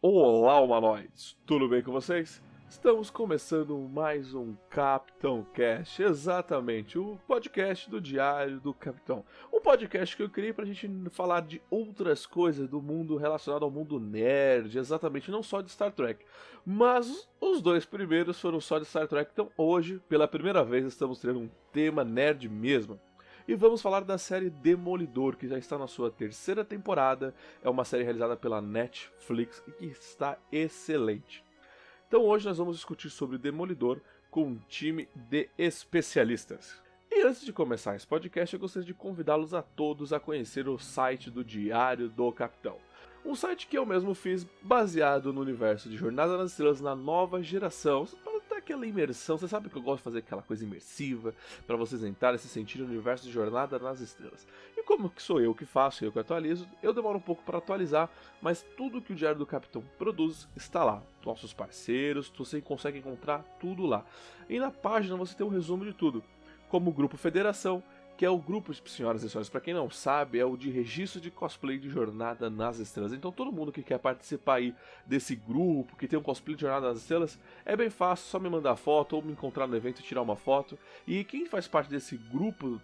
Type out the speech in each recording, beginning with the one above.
Olá, humanoides! Tudo bem com vocês? Estamos começando mais um Capitão Cast, exatamente, o podcast do Diário do Capitão. Um podcast que eu criei pra gente falar de outras coisas do mundo relacionado ao mundo nerd, exatamente, não só de Star Trek. Mas os dois primeiros foram só de Star Trek, então hoje, pela primeira vez, estamos tendo um tema nerd mesmo. E vamos falar da série Demolidor, que já está na sua terceira temporada. É uma série realizada pela Netflix e que está excelente. Então hoje nós vamos discutir sobre Demolidor com um time de especialistas. E antes de começar esse podcast, eu gostaria de convidá-los a todos a conhecer o site do Diário do Capitão. Um site que eu mesmo fiz baseado no universo de Jornada nas Estrelas na nova geração. Para ter aquela imersão, você sabe que eu gosto de fazer aquela coisa imersiva, para vocês entrarem e se sentirem no universo de Jornada nas Estrelas. E como que sou eu que faço, eu que atualizo, eu demoro um pouco para atualizar, mas tudo que o Diário do Capitão produz está lá. Nossos parceiros, você consegue encontrar tudo lá. E na página você tem um resumo de tudo, como o Grupo Federação, que é o grupo, senhoras e senhores, para quem não sabe, é o de registro de cosplay de Jornada nas Estrelas. Então todo mundo que quer participar aí desse grupo, que tem um cosplay de Jornada nas Estrelas, é bem fácil, só me mandar foto ou me encontrar no evento e tirar uma foto. E quem faz parte desse grupo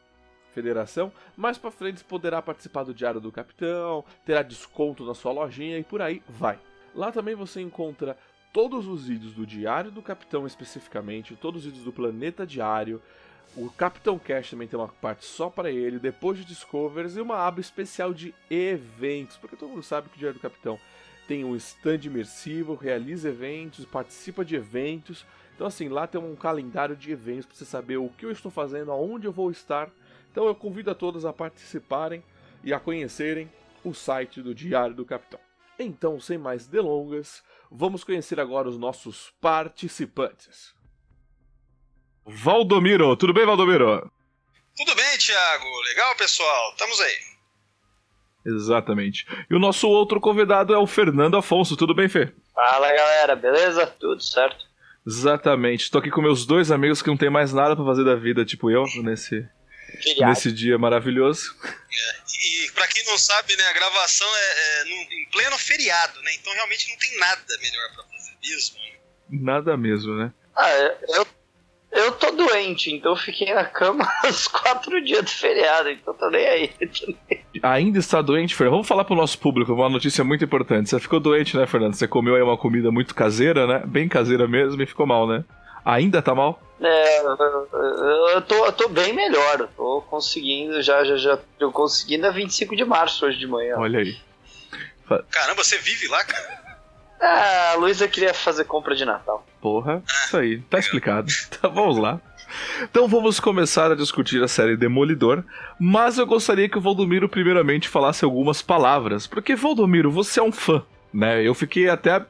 Federação, mais pra frente poderá participar do Diário do Capitão, terá desconto na sua lojinha e por aí vai. Lá também você encontra todos os vídeos do Diário do Capitão especificamente, todos os vídeos do Planeta Diário. O Capitão Cast também tem uma parte só para ele, depois de Discovers e uma aba especial de eventos, porque todo mundo sabe que o Diário do Capitão tem um stand imersivo, realiza eventos, participa de eventos. Então assim, lá tem um calendário de eventos para você saber o que eu estou fazendo, aonde eu vou estar. Então eu convido a todos a participarem e a conhecerem o site do Diário do Capitão. Então, sem mais delongas, vamos conhecer agora os nossos participantes. Valdomiro, tudo bem, Valdomiro? Tudo bem, Thiago. Legal, pessoal? Estamos aí. Exatamente. E o nosso outro convidado é o Fernando Afonso. Tudo bem, Fê? Fala, galera. Beleza? Tudo certo. Exatamente. Estou aqui com meus dois amigos que não tem mais nada pra fazer da vida, tipo eu, nesse dia maravilhoso. E pra quem não sabe, né, a gravação em pleno feriado, né? Então realmente não tem nada melhor pra fazer mesmo. Nada mesmo, né? Eu tô doente, então eu fiquei na cama os 4 dias do feriado, então tô nem aí. Ainda está doente, Fernando? Vamos falar pro nosso público uma notícia muito importante. Você ficou doente, né, Fernando? Você comeu aí uma comida muito caseira, né? Bem caseira mesmo e ficou mal, né? Ainda tá mal? Eu tô bem melhor. Eu tô conseguindo, já tô conseguindo a 25 de março hoje de manhã. Olha aí. Caramba, você vive lá, cara? A Luísa queria fazer compra de Natal. Porra, isso aí, tá explicado. Tá, vamos lá. Então vamos começar a discutir a série Demolidor, mas eu gostaria que o Valdomiro primeiramente falasse algumas palavras, porque Valdomiro, você é um fã, né? Eu fiquei até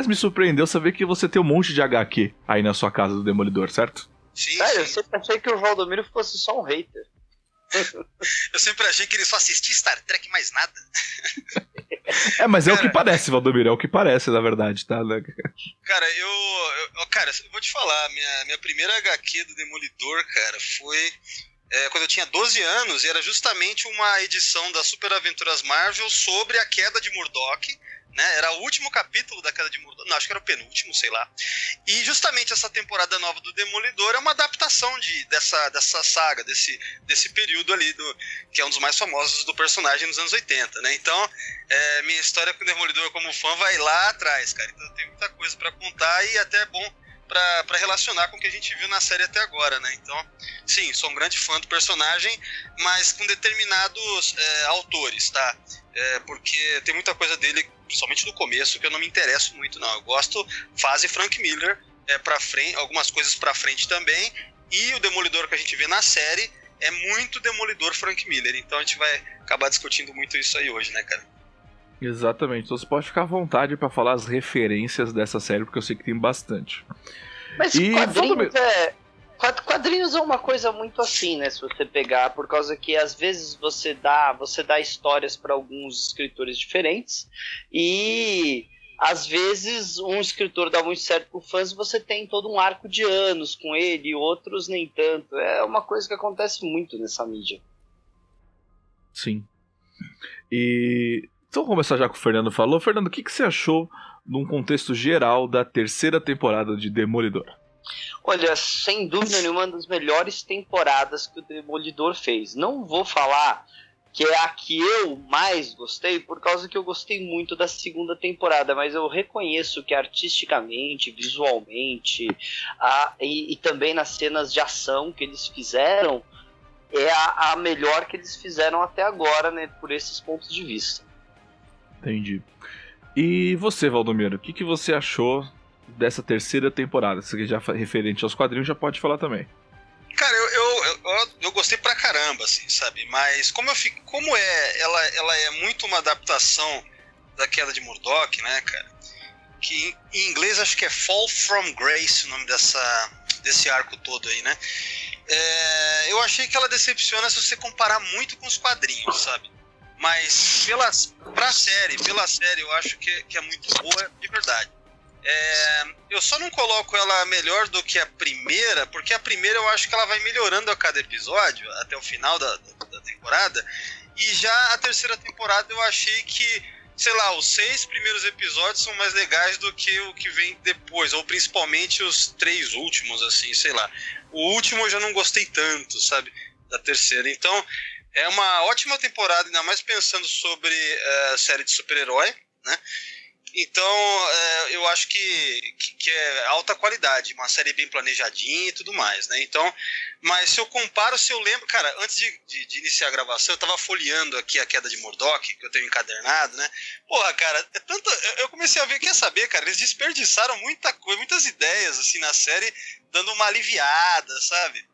me surpreendeu saber que você tem um monte de HQ aí na sua casa do Demolidor, certo? Sim, Cara, sim. eu sempre achei que o Valdomiro fosse só um hater. Eu sempre achei que ele só assistia Star Trek mais nada. Mas é o que parece, Valdomiro, é o que parece, na verdade, tá? Cara, eu vou te falar, minha primeira HQ do Demolidor, cara, foi quando eu tinha 12 anos, e era justamente uma edição das Super Aventuras Marvel sobre a queda de Murdoch, né? Era o último capítulo da queda de Murdoch, não, acho que era o penúltimo, sei lá. E justamente essa temporada nova do Demolidor é uma adaptação dessa saga, desse período ali, que é um dos mais famosos do personagem nos anos 80, né? Então, minha história com o Demolidor como fã vai lá atrás, cara. Então tem muita coisa pra contar e até é bom pra relacionar com o que a gente viu na série até agora, né? Então, sim, sou um grande fã do personagem, mas com determinados autores, tá? Porque tem muita coisa dele, principalmente no começo, que eu não me interesso muito, não. Eu gosto fase Frank Miller, pra frente, algumas coisas pra frente também, e o Demolidor que a gente vê na série é muito Demolidor Frank Miller, então a gente vai acabar discutindo muito isso aí hoje, né, cara? Exatamente, então você pode ficar à vontade pra falar as referências dessa série, porque eu sei que tem bastante. Mas quadrinhos é uma coisa muito assim, né? Se você pegar, por causa que às vezes você dá histórias para alguns escritores diferentes e às vezes um escritor dá muito certo com fãs e você tem todo um arco de anos com ele e outros nem tanto. É uma coisa que acontece muito nessa mídia. Sim. E Então vamos começar já com o Fernando falou. Fernando, o que você achou num contexto geral da terceira temporada de Demolidor? Olha, sem dúvida nenhuma, uma das melhores temporadas que o Demolidor fez. Não vou falar que é a que eu mais gostei, por causa que eu gostei muito da segunda temporada, mas eu reconheço que artisticamente, visualmente, e também nas cenas de ação que eles fizeram, é a melhor que eles fizeram até agora, né, por esses pontos de vista. Entendi. E você, Valdomiro, o que você achou dessa terceira temporada? Isso aqui já referente aos quadrinhos, já pode falar também. Cara, eu gostei pra caramba, assim, sabe? Mas ela é muito uma adaptação da Queda de Murdoch, né, cara? Que em inglês acho que é Fall from Grace o nome desse arco todo aí, né? Eu achei que ela decepciona se você comparar muito com os quadrinhos, sabe? Mas pela série eu acho que é muito boa de verdade. Eu só não coloco ela melhor do que a primeira, porque a primeira eu acho que ela vai melhorando a cada episódio, até o final da temporada. E já a terceira temporada eu achei que, sei lá, os 6 primeiros episódios são mais legais do que o que vem depois, ou principalmente os 3 últimos, assim, sei lá. O último eu já não gostei tanto, sabe, da terceira. Então, é uma ótima temporada, ainda mais pensando sobre série de super-herói, né? Então, eu acho que é alta qualidade, uma série bem planejadinha e tudo mais, né? Então, mas se eu lembro, cara, antes de iniciar a gravação, eu tava folheando aqui a Queda de Murdoch, que eu tenho encadernado, né? Porra, cara, eu comecei a ver, quer saber, cara, eles desperdiçaram muita coisa, muitas ideias, assim, na série, dando uma aliviada, sabe?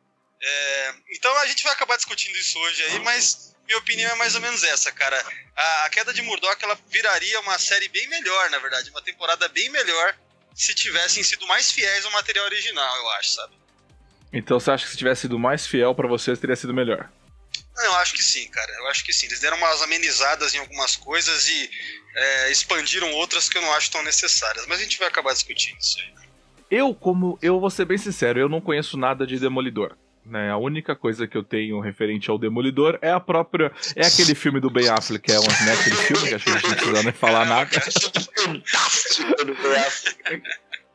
Então a gente vai acabar discutindo isso hoje aí, mas minha opinião é mais ou menos essa, cara. A Queda de Murdoch, ela viraria uma série bem melhor, na verdade, uma temporada bem melhor se tivessem sido mais fiéis ao material original, eu acho, sabe? Então você acha que se tivesse sido mais fiel pra vocês, teria sido melhor? Eu acho que sim, cara. Eu acho que sim. Eles deram umas amenizadas em algumas coisas e expandiram outras que eu não acho tão necessárias. Mas a gente vai acabar discutindo isso aí. Eu vou ser bem sincero, eu não conheço nada de Demolidor. Né, a única coisa que eu tenho referente ao Demolidor é aquele filme do Ben Affleck, que é aquele filme que acho que a gente não precisa nem falar nada. Fantástico do Ben Affleck.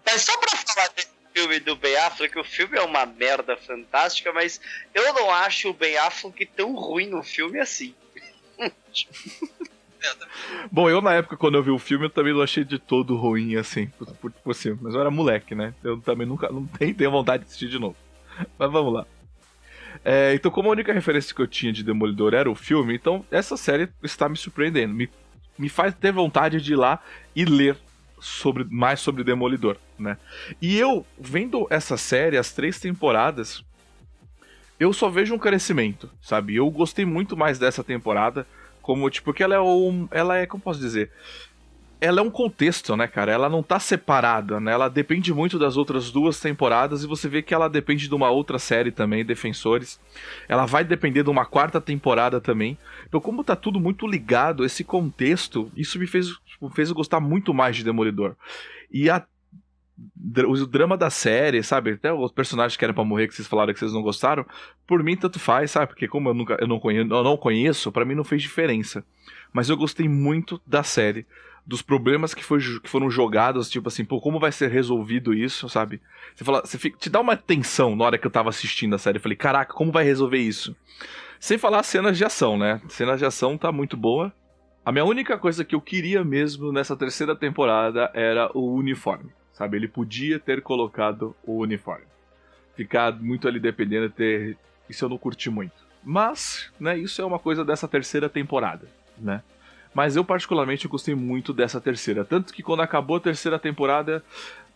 Mas só pra falar desse filme do Ben Affleck, o filme é uma merda fantástica, mas eu não acho o Ben Affleck tão ruim no filme assim. Bom, eu na época quando eu vi o filme eu também não achei de todo ruim assim, por cima, mas eu era moleque, né? Eu também não tenho vontade de assistir de novo. Mas vamos lá. Então, como a única referência que eu tinha de Demolidor era o filme, então essa série está me surpreendendo. Me faz ter vontade de ir lá e ler mais sobre Demolidor, né? E eu, vendo essa série, as 3 temporadas, eu só vejo um crescimento, sabe? Eu gostei muito mais dessa temporada, porque ela é, como posso dizer? Ela é um contexto, né, cara? Ela não tá separada, né? Ela depende muito das outras 2 temporadas e você vê que ela depende de uma outra série também, Defensores. Ela vai depender de uma 4ª temporada também. Então, como tá tudo muito ligado, esse contexto, isso me fez eu gostar muito mais de Demolidor. E o drama da série, sabe? Até os personagens que eram pra morrer, que vocês falaram que vocês não gostaram, por mim tanto faz, sabe? Porque como eu não conheço, pra mim não fez diferença. Mas eu gostei muito da série. Dos problemas que foram jogados, tipo assim, pô, como vai ser resolvido isso, sabe? Te dá uma tensão na hora que eu tava assistindo a série. Eu falei, caraca, como vai resolver isso? Sem falar cenas de ação, né? Cenas de ação tá muito boa. A minha única coisa que eu queria mesmo nessa terceira temporada era o uniforme, sabe? Ele podia ter colocado o uniforme. Ficar muito ali dependendo de ter... Isso eu não curti muito. Mas, né, isso é uma coisa dessa terceira temporada, né? Mas eu particularmente gostei muito dessa terceira. Tanto que quando acabou a terceira temporada,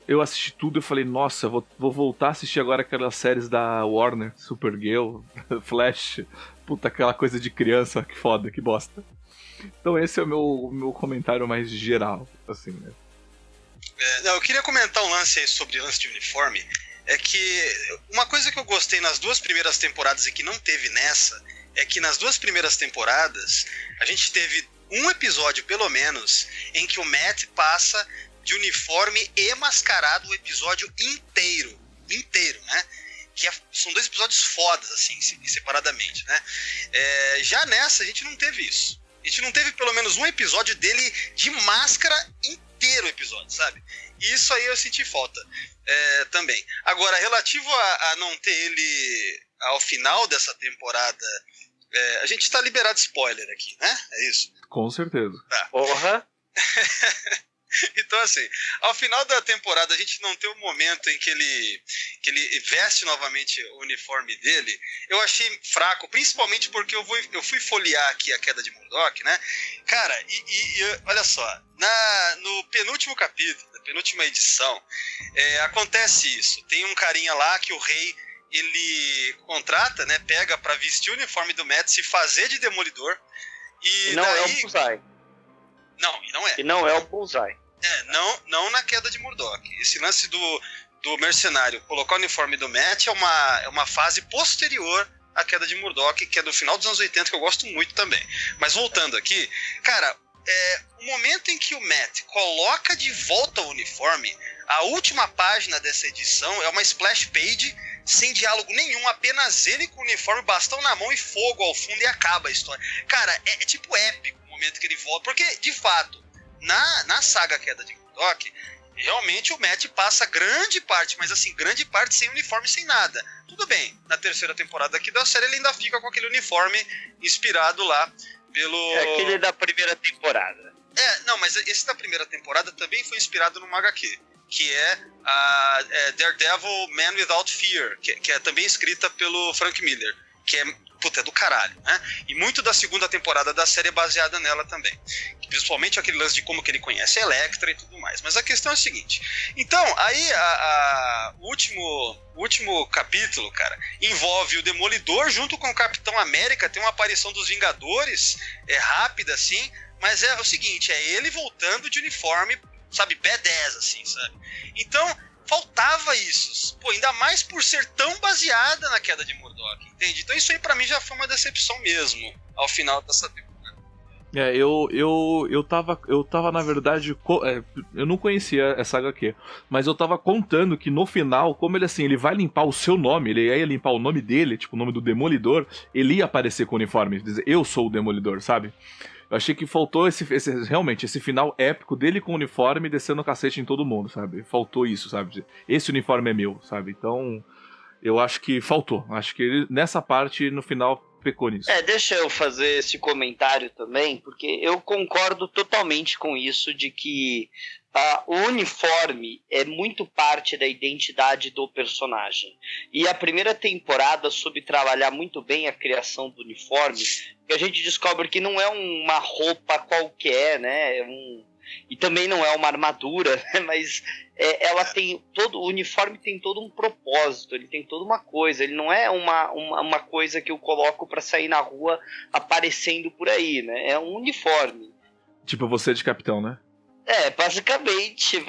eu assisti tudo e falei, nossa, vou voltar a assistir agora aquelas séries da Warner, Supergirl, Flash, puta, aquela coisa de criança, que foda, que bosta. Então esse é o meu comentário mais geral, assim, né? Eu queria comentar um lance aí sobre o lance de uniforme. É que uma coisa que eu gostei nas 2 primeiras temporadas e que não teve nessa, é que nas 2 primeiras temporadas a gente teve um episódio, pelo menos, em que o Matt passa de uniforme e mascarado o episódio inteiro, né? São 2 episódios fodas, assim, separadamente, né? Já nessa, a gente não teve isso. A gente não teve pelo menos um episódio dele de máscara inteiro episódio, sabe? E isso aí eu senti falta também. Agora, relativo a não ter ele ao final dessa temporada, a gente tá liberado de spoiler aqui, né? É isso? Com certeza. Tá. Porra! Então, assim, ao final da temporada a gente não tem o momento em que ele veste novamente o uniforme dele. Eu achei fraco, principalmente porque eu fui folhear aqui a Queda de Murdoch, né? Cara, olha só, no penúltimo capítulo, na penúltima edição, acontece isso. Tem um carinha lá que o rei ele contrata, né? Pega pra vestir o uniforme do Matt, se fazer de Demolidor. E não é o Bullseye. Não, e não é. E não é o Bullseye. Não na Queda de Murdoch. Esse lance do mercenário colocar o uniforme do Matt é uma fase posterior à Queda de Murdoch, que é do final dos anos 80, que eu gosto muito também. Mas voltando aqui, cara, o momento em que o Matt coloca de volta o uniforme, a última página dessa edição é uma splash page sem diálogo nenhum, apenas ele com o uniforme, bastão na mão e fogo ao fundo, e acaba a história. Cara, é tipo épico o momento que ele volta, porque, de fato, na saga Queda de Murdoch, realmente o Matt passa grande parte, mas assim, grande parte sem uniforme, sem nada. Tudo bem, na terceira temporada aqui da série ele ainda fica com aquele uniforme inspirado lá pelo... aquele da primeira temporada. Não, mas esse da primeira temporada também foi inspirado numa HQ, que é a Daredevil Man Without Fear, que é também escrita pelo Frank Miller, que é do caralho, né? E muito da segunda temporada da série é baseada nela também. Principalmente aquele lance de como que ele conhece a Elektra e tudo mais. Mas a questão é a seguinte. Então, aí o último capítulo, cara, envolve o Demolidor junto com o Capitão América. Tem uma aparição dos Vingadores, rápida assim, mas é o seguinte, é ele voltando de uniforme, sabe, B10, assim, sabe? Então, faltava isso. Pô, ainda mais por ser tão baseada na Queda de Murdoch, entende? Então isso aí pra mim já foi uma decepção mesmo, ao final dessa temporada. Eu tava, na verdade, eu não conhecia essa HQ, mas eu tava contando que no final, como ele vai limpar o seu nome, ele ia limpar o nome dele, tipo o nome do Demolidor, ele ia aparecer com o uniforme, dizer, eu sou o Demolidor, sabe? Eu achei que faltou realmente, esse final épico dele com o uniforme descendo o cacete em todo mundo, sabe? Faltou isso, sabe? Esse uniforme é meu, sabe? Então, eu acho que faltou. Acho que ele, nessa parte, no final, pecou nisso. Deixa eu fazer esse comentário também, porque eu concordo totalmente com isso de que o uniforme é muito parte da identidade do personagem. E a primeira temporada soube trabalhar muito bem a criação do uniforme, que a gente descobre que não é uma roupa qualquer, né? E também não é uma armadura, né? Mas ela tem o uniforme tem todo um propósito, ele tem toda uma coisa, ele não é uma coisa que eu coloco pra sair na rua aparecendo por aí, né? É um uniforme. Tipo você de capitão, né? Basicamente,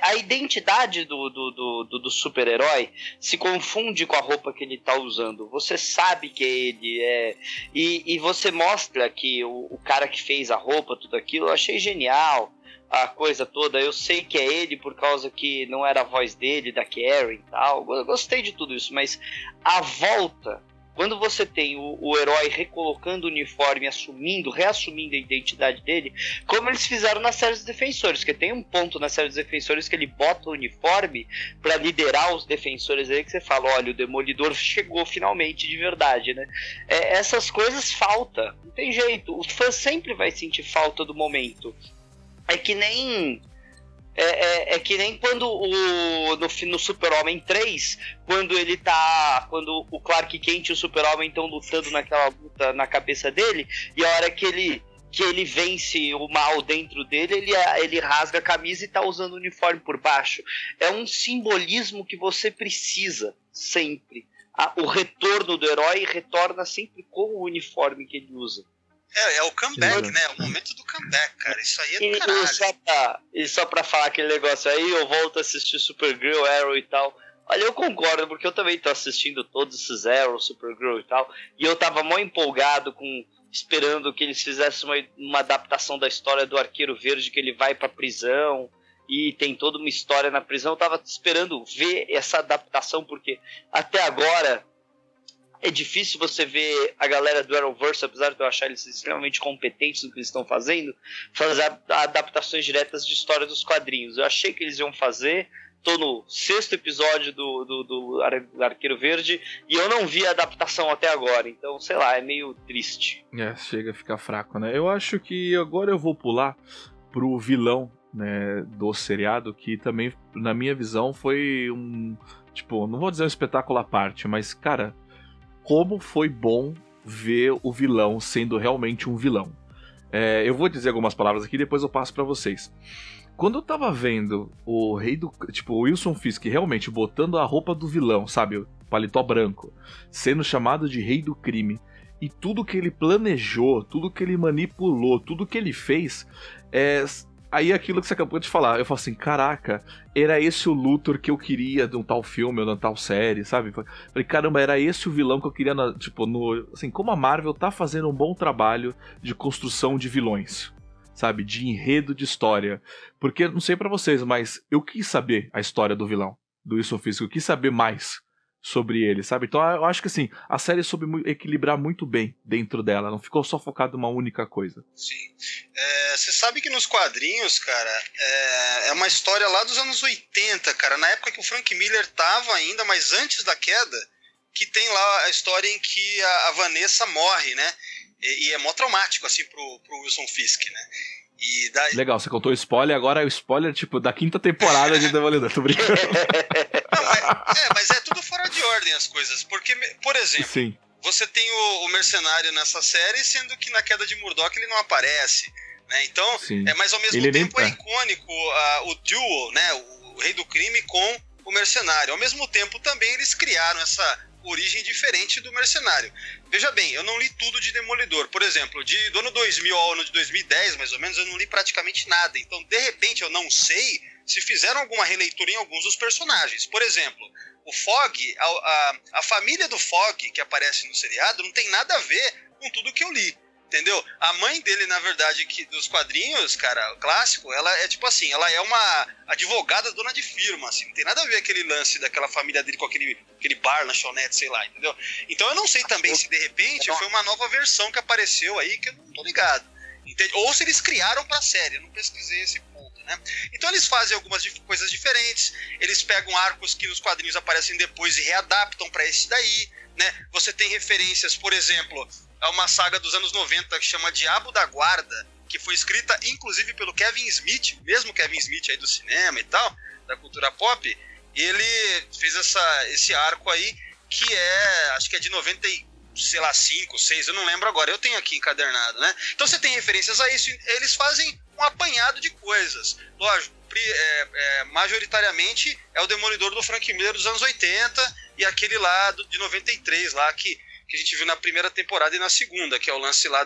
a identidade do super-herói se confunde com a roupa que ele tá usando. Você sabe que ele e você mostra que o cara que fez a roupa, tudo aquilo, eu achei genial. A coisa toda, eu sei que é ele por causa que não era a voz dele, da Karen e tal. Eu gostei de tudo isso, mas a volta, quando você tem o herói recolocando o uniforme, reassumindo a identidade dele, como eles fizeram na série dos Defensores, que tem um ponto na série dos Defensores que ele bota o uniforme pra liderar os defensores aí, que você fala, olha, o Demolidor chegou finalmente de verdade, né? Essas coisas faltam, não tem jeito, o fã sempre vai sentir falta do momento. É que nem quando no Super-Homem 3, quando o Clark Kent e o Super-Homem estão lutando naquela luta na cabeça dele, e a hora que ele vence o mal dentro dele, ele rasga a camisa e tá usando o uniforme por baixo. É um simbolismo que você precisa sempre. O retorno do herói retorna sempre com o uniforme que ele usa. É o comeback, né? É o momento do comeback, cara. Isso aí é do caralho. E só pra falar aquele negócio aí, eu volto a assistir Supergirl, Arrow e tal. Olha, eu concordo, porque eu também tô assistindo todos esses Arrow, Supergirl e tal. E eu tava mó empolgado esperando que eles fizessem uma adaptação da história do Arqueiro Verde, que ele vai pra prisão e tem toda uma história na prisão. Eu tava esperando ver essa adaptação, porque até agora É difícil você ver a galera do Arrowverse, apesar de eu achar eles extremamente competentes no que eles estão fazendo, fazer adaptações diretas de história dos quadrinhos. Eu achei que eles iam fazer, tô no 6º episódio do Arqueiro Verde, e eu não vi a adaptação até agora, então, sei lá, é meio triste. Chega a ficar fraco, né? Eu acho que agora eu vou pular pro vilão, né, do seriado, que também, na minha visão, foi tipo, não vou dizer um espetáculo à parte, mas, cara, como foi bom ver o vilão sendo realmente um vilão. Eu vou dizer algumas palavras aqui e depois eu passo pra vocês. Quando eu tava vendo o Wilson Fisk realmente botando a roupa do vilão, sabe, o paletó branco, sendo chamado de Rei do Crime, e tudo que ele planejou, tudo que ele manipulou, tudo que ele fez, aí aquilo que você acabou de falar, eu falo assim, caraca, era esse o Luthor que eu queria de um tal filme ou de uma tal série, sabe? Falei, caramba, era esse o vilão que eu queria, assim, como a Marvel tá fazendo um bom trabalho de construção de vilões, sabe? De enredo de história. Porque, não sei pra vocês, mas eu quis saber a história do vilão, do Wilson Fisk, eu quis saber mais sobre ele, sabe? Então eu acho que assim, a série soube equilibrar muito bem dentro dela, não ficou só focado em uma única coisa. Sim. Você sabe que nos quadrinhos, cara, é uma história lá dos anos 80, cara, na época que o Frank Miller tava ainda, mas antes da queda, que tem lá a história em que a Vanessa morre, né? E é mó traumático, assim, pro Wilson Fisk, né? Legal, você contou o spoiler, agora é o spoiler, tipo, da 5ª temporada de Demolidor, tô brincando. Não, mas é tudo fora de ordem as coisas, porque, por exemplo, sim, você tem o Mercenário nessa série, sendo que na Queda de Murdoch ele não aparece, né? Então, sim, mas ao mesmo tempo é icônico o duo, né? O Rei do Crime com o Mercenário. Ao mesmo tempo também eles criaram essa origem diferente do Mercenário. Veja bem, eu não li tudo de Demolidor. Por exemplo, do ano 2000 ao ano de 2010, mais ou menos, eu não li praticamente nada. Então, de repente, eu não sei se fizeram alguma releitura em alguns dos personagens. Por exemplo, o Fog, a família do Fog que aparece no seriado não tem nada a ver com tudo que eu li. Entendeu? A mãe dele, na verdade, dos quadrinhos, cara, o clássico, ela é tipo assim, ela é uma advogada dona de firma, assim, não tem nada a ver aquele lance daquela família dele com aquele bar, lanchonete, sei lá, entendeu? Então eu não sei também se de repente foi uma nova versão que apareceu aí, que eu não tô ligado. Entende? Ou se eles criaram pra série, eu não pesquisei esse ponto, né? Então eles fazem algumas coisas diferentes, eles pegam arcos que nos quadrinhos aparecem depois e readaptam pra esse daí, né? Você tem referências, por exemplo, a uma saga dos anos 90 que chama Diabo da Guarda, que foi escrita inclusive pelo Kevin Smith, o mesmo Kevin Smith aí do cinema e tal, da cultura pop. Ele fez esse arco aí, que acho que é de 90 sei lá, 5, 6, eu não lembro agora, eu tenho aqui encadernado, né? Então você tem referências a isso, eles fazem um apanhado de coisas. Lógico, majoritariamente é o Demolidor do Frank Miller dos anos 80 e aquele lá de 93, lá que a gente viu na primeira temporada e na segunda, que é o lance lá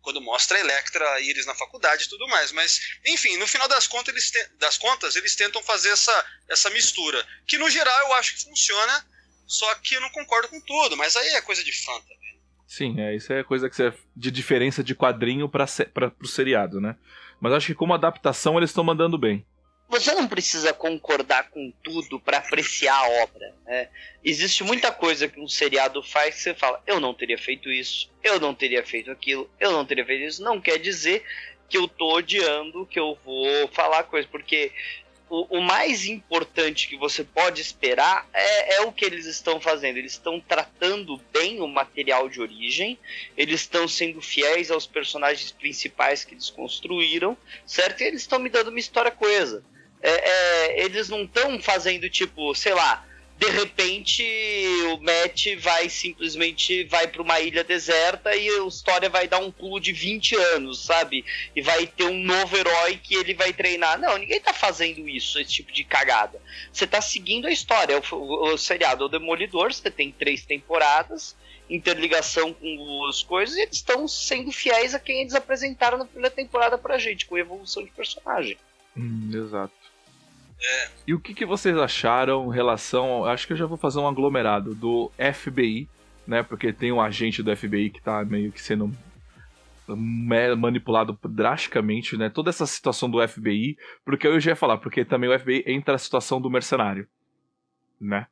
quando mostra a Elektra e eles na faculdade e tudo mais. Mas, enfim, no final das contas, eles tentam fazer essa mistura, que no geral eu acho que funciona, só que eu não concordo com tudo, mas aí é coisa de fã também. Sim, isso é coisa de diferença de quadrinho pro seriado, né? Mas acho que como adaptação eles estão mandando bem. Você não precisa concordar com tudo para apreciar a obra, né? Existe muita coisa que um seriado faz que você fala, eu não teria feito isso, eu não teria feito aquilo, eu não teria feito isso. Não quer dizer que eu tô odiando, que eu vou falar coisa, porque o mais importante que você pode esperar é o que eles estão fazendo. Eles estão tratando bem o material de origem, eles estão sendo fiéis aos personagens principais que eles construíram, certo? E eles estão me dando uma história coesa. Eles não estão fazendo tipo, sei lá, de repente o Matt simplesmente vai para uma ilha deserta e a história vai dar um pulo de 20 anos, sabe? E vai ter um novo herói que ele vai treinar. Não, ninguém tá fazendo isso, esse tipo de cagada. Você tá seguindo a história. O seriado é o Demolidor, você tem 3 temporadas, interligação com as coisas, e eles estão sendo fiéis a quem eles apresentaram na primeira temporada pra gente, com evolução de personagem. Exato. E o que vocês acharam em relação... Acho que eu já vou fazer um aglomerado do FBI, né? Porque tem um agente do FBI que tá meio que sendo manipulado drasticamente, né? Toda essa situação do FBI, porque eu já ia falar, porque também o FBI entra na situação do mercenário, né?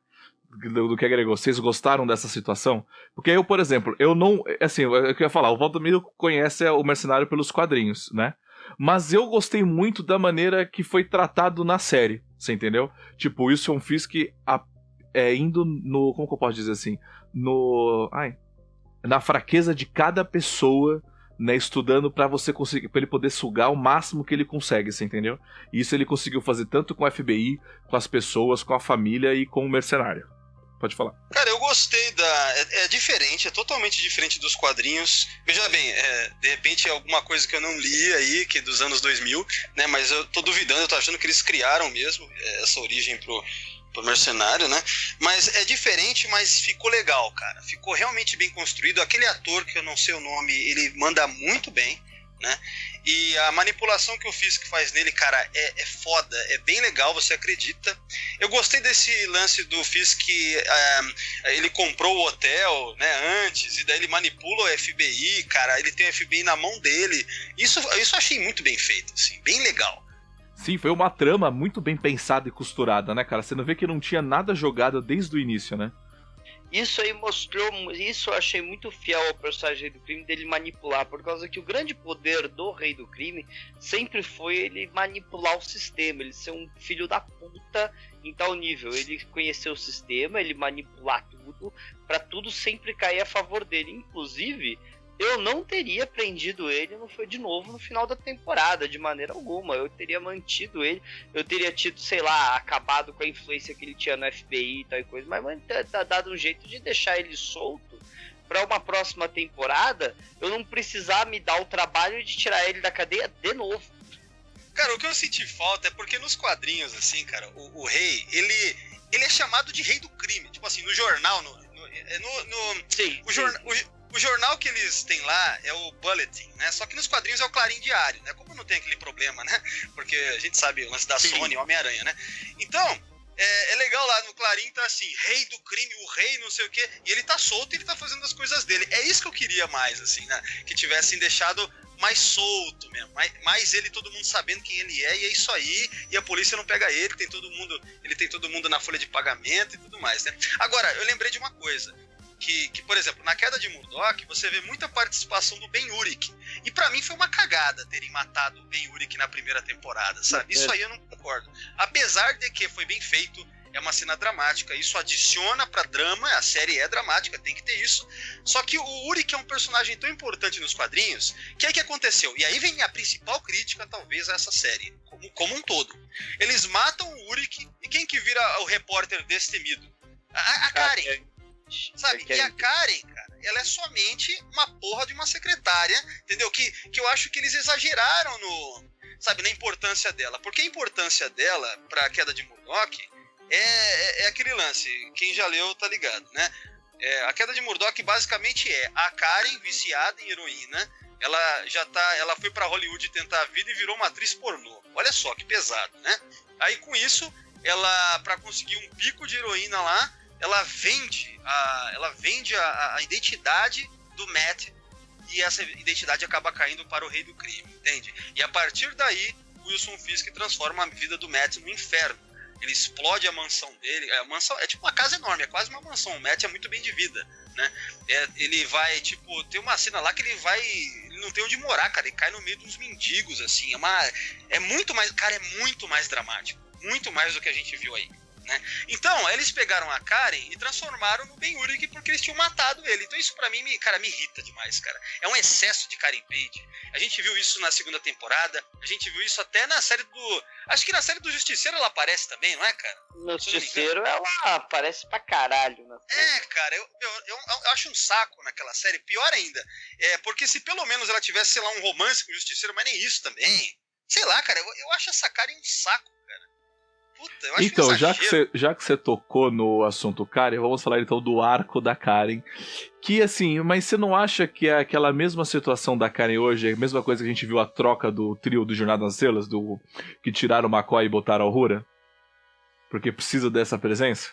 do que agregou, vocês gostaram dessa situação? Porque eu, por exemplo, eu não... Assim, eu queria falar, o Valdomiro conhece o Mercenário pelos quadrinhos, né? Mas eu gostei muito da maneira que foi tratado na série, você entendeu? Tipo, o Wilson Fisk indo no... Como que eu posso dizer assim? Na fraqueza de cada pessoa, né, estudando pra você conseguir, para ele poder sugar o máximo que ele consegue, você entendeu? E isso ele conseguiu fazer tanto com o FBI, com as pessoas, com a família e com o mercenário. Pode falar. Cara, eu gostei é diferente, é totalmente diferente dos quadrinhos. Veja bem, de repente é alguma coisa que eu não li aí, que é dos anos 2000, né? Mas eu tô duvidando, eu tô achando que eles criaram mesmo essa origem pro mercenário, né? Mas é diferente, mas ficou legal, cara. Ficou realmente bem construído. Aquele ator, que eu não sei o nome, ele manda muito bem, né? E a manipulação que o Fisk faz nele, cara, é foda, é bem legal, você acredita. Eu gostei desse lance do Fisk, ele comprou o hotel, né, antes, e daí ele manipula o FBI, cara, ele tem o FBI na mão dele. Isso eu achei muito bem feito, assim, bem legal. Sim, foi uma trama muito bem pensada e costurada, né, cara? Você não vê que não tinha nada jogado desde o início, né? Isso aí mostrou, isso eu achei muito fiel ao personagem Rei do Crime, dele manipular, por causa que o grande poder do Rei do Crime sempre foi ele manipular o sistema, ele ser um filho da puta em tal nível, ele conhecer o sistema, ele manipular tudo, pra tudo sempre cair a favor dele. Inclusive, eu não teria prendido ele de novo no final da temporada, de maneira alguma. Eu teria mantido ele, eu teria tido, sei lá, acabado com a influência que ele tinha no FBI e tal coisa, mas dado um jeito de deixar ele solto para uma próxima temporada, eu não precisar me dar o trabalho de tirar ele da cadeia de novo. Cara, o que eu senti falta é porque nos quadrinhos, assim, cara, o rei, ele é chamado de Rei do Crime. Tipo assim, no jornal, Sim, o jornal que eles têm lá é o Bulletin, né? Só que nos quadrinhos é o Clarim Diário, né? Como não tem aquele problema, né? Porque a gente sabe o lance da Sony, Homem-Aranha, né? Então, é legal lá no Clarim, tá assim, Rei do Crime, o rei, não sei o quê, e ele tá solto e ele tá fazendo as coisas dele. É isso que eu queria mais, assim, né? Que tivessem deixado mais solto mesmo, mais ele, todo mundo sabendo quem ele é, e é isso aí, e a polícia não pega ele tem todo mundo na folha de pagamento e tudo mais, né? Agora, eu lembrei de uma coisa, que, por exemplo, na Queda de Murdoch, você vê muita participação do Ben-Urich. E pra mim foi uma cagada terem matado o Ben-Urich na primeira temporada, sabe? Isso aí eu não concordo. Apesar de que foi bem feito, é uma cena dramática, isso adiciona pra drama, a série é dramática, tem que ter isso. Só que o Urich é um personagem tão importante nos quadrinhos, que aí que aconteceu? E aí vem a principal crítica, talvez, a essa série, como um todo. Eles matam o Urich, e quem que vira o repórter destemido? A Karen. Sabe? E a Karen, cara, ela é somente uma porra de uma secretária, entendeu? Que eu acho que eles exageraram na importância dela. Porque a importância dela pra Queda de Murdoch é aquele lance, quem já leu tá ligado, né? A Queda de Murdoch basicamente é a Karen viciada em heroína. Ela foi pra Hollywood tentar a vida e virou uma atriz pornô. Olha só que pesado, né? Aí com isso, ela, pra conseguir um pico de heroína lá, ela vende a identidade do Matt, e essa identidade acaba caindo para o Rei do Crime, entende? E a partir daí, Wilson Fisk transforma a vida do Matt no inferno. Ele explode a mansão dele. A mansão é tipo uma casa enorme, é quase uma mansão. O Matt é muito bem de vida, né? Ele vai, tipo, tem uma cena lá que ele não tem onde morar, cara. Ele cai no meio de uns mendigos, assim. É muito mais, cara, é muito mais dramático. Muito mais do que a gente viu aí. Né? Então, eles pegaram a Karen e transformaram no Ben-Urich porque eles tinham matado ele. Então isso pra mim, me irrita demais, cara. É um excesso de Karen Page. A gente viu isso na segunda temporada, a gente viu isso até na série do... Acho que na série do Justiceiro ela aparece também, não é, cara? No Justiceiro ela aparece pra caralho. Cara, eu acho um saco naquela série, pior ainda. Porque se pelo menos ela tivesse, sei lá, um romance com o Justiceiro, mas nem isso também. Sei lá, cara, eu acho essa Karen um saco. Puta, eu acho então, já que você tocou no assunto Karen, vamos falar então do arco da Karen. Que assim, mas você não acha que é aquela mesma situação da Karen hoje, é a mesma coisa que a gente viu a troca do trio do Jornada nas Estrelas, que tiraram o McCoy e botaram a Uhura? Porque precisa dessa presença?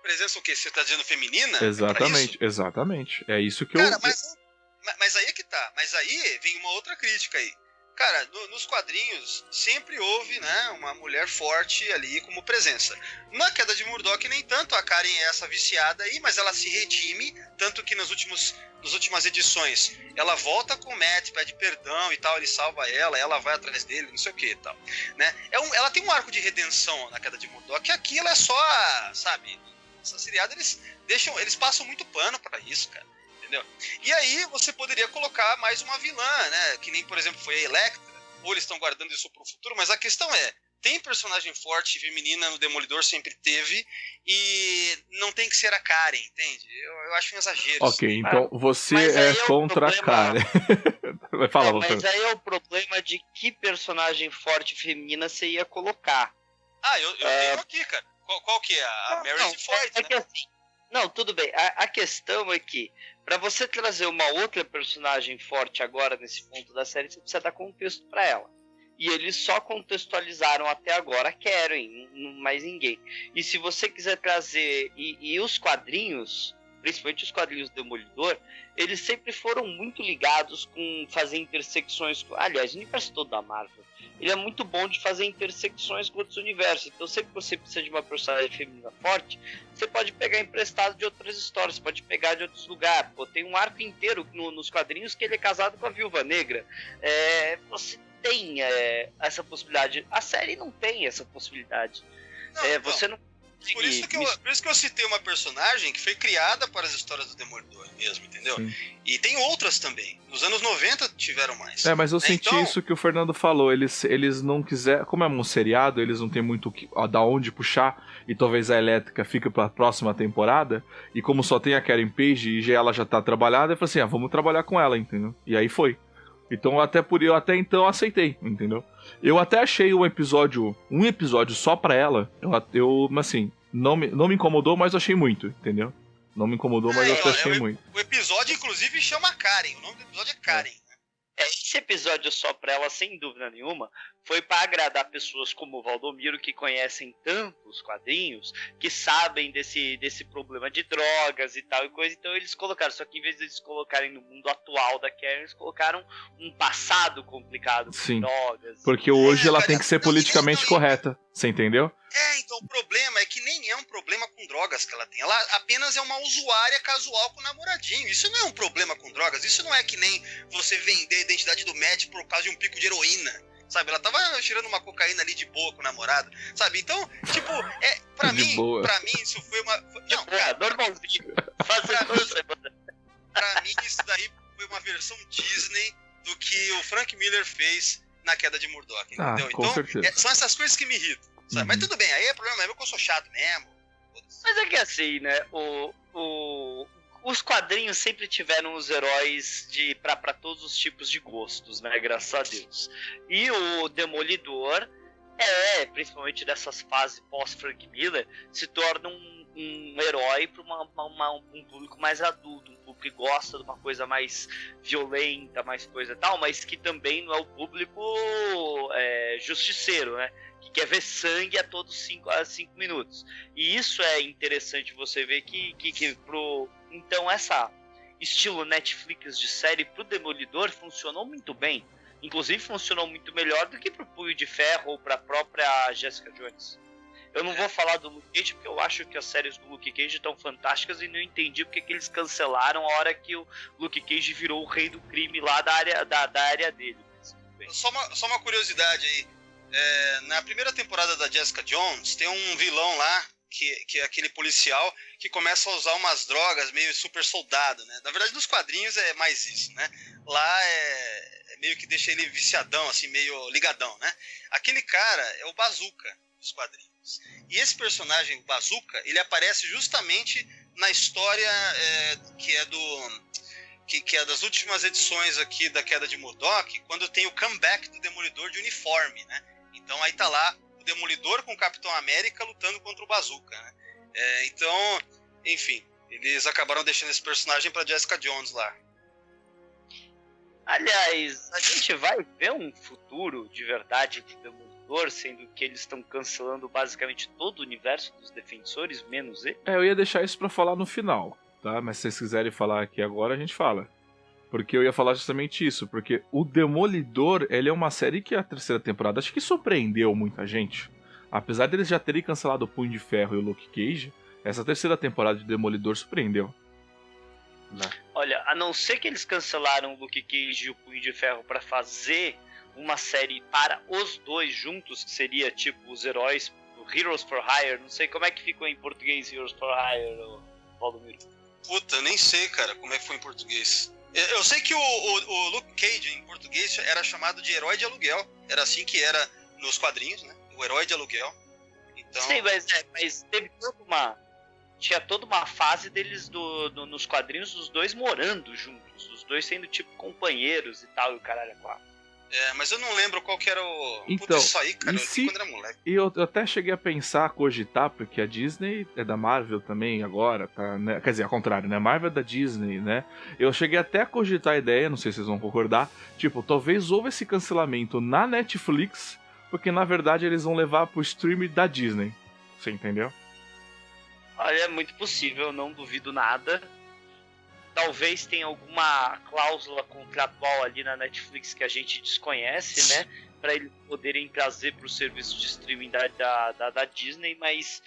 Presença o quê? Você tá dizendo feminina? Exatamente. É isso que Cara, mas aí é que tá. Mas aí vem uma outra crítica aí. Cara, nos quadrinhos sempre houve, né, uma mulher forte ali como presença. Na Queda de Murdoch, nem tanto, a Karen é essa viciada aí, mas ela se redime, tanto que nas últimas edições ela volta com o Matt, pede perdão e tal, ele salva ela vai atrás dele, não sei o que e tal. Né? Ela tem um arco de redenção na Queda de Murdoch, e aqui ela é só, sabe, essa seriada eles passam muito pano pra isso, cara. Entendeu? E aí você poderia colocar mais uma vilã, né? Que nem, por exemplo, foi a Elektra, ou eles estão guardando isso pro futuro, mas a questão tem personagem forte feminina no Demolidor, sempre teve, e não tem que ser a Karen, entende? Eu acho um exagero. Ok, então você é contra a Karen. Fala, mas aí é o problema de que personagem forte feminina você ia colocar. Eu tenho aqui, cara. Qual que é? A Mary Foyt, né? Que assim, não, tudo bem. A questão é que, pra você trazer uma outra personagem forte agora nesse ponto da série, você precisa dar contexto pra ela. E eles só contextualizaram até agora a Karen, mais ninguém. E se você quiser trazer... E os quadrinhos, principalmente os quadrinhos do Demolidor, eles sempre foram muito ligados com fazer intersecções... Aliás, o universo todo da Marvel, ele é muito bom de fazer intersecções com outros universos. Então, sempre que você precisa de uma personagem feminina forte, você pode pegar emprestado de outras histórias, pode pegar de outros lugares. Pô, tem um arco inteiro nos quadrinhos que ele é casado com a Viúva Negra. Você tem essa possibilidade. A série não tem essa possibilidade. Você não... Por isso que eu citei uma personagem que foi criada para as histórias do Demolidor mesmo, entendeu? Sim. E tem outras também. Nos anos 90 tiveram mais. Mas eu senti isso que o Fernando falou. Eles não quiseram... Como é um seriado, eles não tem muito da onde puxar. E talvez a Elétrica fique para a próxima temporada. E como só tem a Karen Page e ela já tá trabalhada, eu falei assim, vamos trabalhar com ela, entendeu? E aí foi. Então eu até então aceitei, entendeu? Eu até achei um episódio só pra ela. Eu assim, não me incomodou, mas eu achei muito, entendeu? Não me incomodou, mas eu achei muito. O episódio, inclusive, chama Karen. O nome do episódio é Karen. Esse episódio só pra ela, sem dúvida nenhuma, foi pra agradar pessoas como o Valdomiro, que conhecem tanto os quadrinhos, que sabem desse problema de drogas e tal e coisa. Então eles colocaram, só que em vez de eles colocarem no mundo atual da Karen, eles colocaram um passado complicado com drogas. Porque hoje ela tem que ser politicamente correta, você entendeu? Então o problema é que nem é um problema com drogas que ela tem. Ela apenas é uma usuária casual com o namoradinho. Isso não é um problema com drogas. Isso não é que nem você vender a identidade do Matt por causa de um pico de heroína. Sabe, ela tava tirando uma cocaína ali de boa com o namorado. Sabe, então, tipo, pra mim isso foi uma... Não, normalzinho. Pra mim isso daí foi uma versão Disney do que o Frank Miller fez na Queda de Murdoch, entendeu? Então, são essas coisas que me irritam. Sabe? Mas tudo bem, aí é problema meu que eu sou chato mesmo. Mas é que assim, né? Os quadrinhos sempre tiveram os heróis pra todos os tipos de gostos, né? Graças a Deus. E o Demolidor, principalmente dessas fases pós-Frank Miller, se torna um herói para um público mais adulto, um público que gosta de uma coisa mais violenta, mais coisa e tal, mas que também não é o público justiceiro, né? Que quer ver sangue a todos 5 minutos. E isso é interessante você ver então essa estilo Netflix de série pro Demolidor funcionou muito bem. Inclusive funcionou muito melhor do que pro Punho de Ferro ou pra própria Jessica Jones. Eu não vou falar do Luke Cage porque eu acho que as séries do Luke Cage estão fantásticas e não entendi porque que eles cancelaram a hora que o Luke Cage virou o rei do crime lá da área dele. Só uma curiosidade aí. Na primeira temporada da Jessica Jones tem um vilão lá que é aquele policial que começa a usar umas drogas meio super soldado, né? Na verdade nos quadrinhos é mais isso, né? Lá é meio que deixa ele viciadão, assim, meio ligadão, né? Aquele cara é o Bazooka dos quadrinhos. E esse personagem, o Bazooka, ele aparece justamente na história que é das últimas edições aqui da Queda de Murdoch, quando tem o comeback do Demolidor de uniforme, né? Então aí tá lá o Demolidor com o Capitão América lutando contra o Bazooka, né? Então, enfim, eles acabaram deixando esse personagem pra Jessica Jones lá. Aliás, a gente vai ver um futuro de verdade de Demolidor, sendo que eles estão cancelando basicamente todo o universo dos Defensores, menos ele? Eu ia deixar isso pra falar no final, tá? Mas se vocês quiserem falar aqui agora, a gente fala. Porque eu ia falar justamente isso, porque o Demolidor, ele é uma série que a terceira temporada acho que surpreendeu muita gente. Apesar deles já terem cancelado o Punho de Ferro e o Luke Cage, essa terceira temporada de Demolidor surpreendeu. Né? Olha, a não ser que eles cancelaram o Luke Cage e o Punho de Ferro pra fazer uma série para os dois juntos, que seria tipo os heróis, Heroes for Hire, não sei como é que ficou em português Heroes for Hire, Valdomiro. Puta, eu nem sei, cara, como é que foi em português. Eu sei que o Luke Cage em português era chamado de herói de aluguel. Era assim que era nos quadrinhos, né? O herói de aluguel. Então... Sim, mas teve tinha toda uma fase deles nos quadrinhos, dos dois morando juntos, os dois sendo tipo companheiros e tal, e o caralho é quatro. Mas eu não lembro qual que era o... Então, Puta, isso aí, cara, eu vi quando era moleque. E eu até cheguei a pensar, cogitar, porque a Disney é da Marvel também agora, tá, né? Quer dizer, ao contrário, né? Marvel é da Disney, né? Eu cheguei até a cogitar a ideia, não sei se vocês vão concordar, tipo, talvez houve esse cancelamento na Netflix, porque na verdade eles vão levar pro stream da Disney. Você entendeu? Olha, é muito possível, não duvido nada. Talvez tenha alguma cláusula contratual ali na Netflix que a gente desconhece, né? Para eles poderem trazer para o serviço de streaming da Disney, mas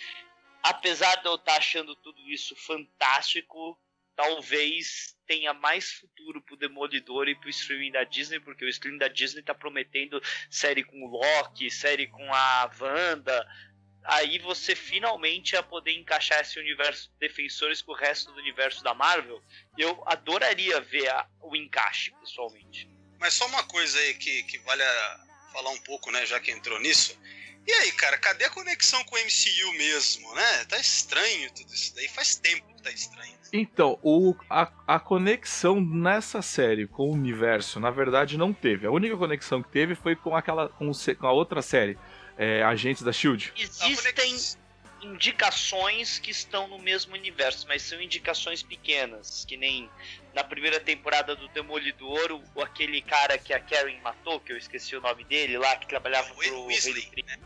apesar de eu estar achando tudo isso fantástico, talvez tenha mais futuro pro Demolidor e pro streaming da Disney, porque o streaming da Disney tá prometendo série com o Loki, série com a Wanda. Aí você finalmente ia poder encaixar esse universo de Defensores com o resto do universo da Marvel. Eu adoraria ver o encaixe, pessoalmente. Mas só uma coisa aí que vale falar um pouco, né, já que entrou nisso. E aí, cara, cadê a conexão com o MCU mesmo, né? Tá estranho tudo isso daí, faz tempo que tá estranho. Né? Então, a conexão nessa série com o universo, na verdade, não teve. A única conexão que teve foi com a outra série. Agentes da S.H.I.E.L.D. Existem indicações que estão no mesmo universo, mas são indicações pequenas, que nem na primeira temporada do Demolidor, aquele cara que a Karen matou, que eu esqueci o nome dele lá, que trabalhava pro Weasley, né?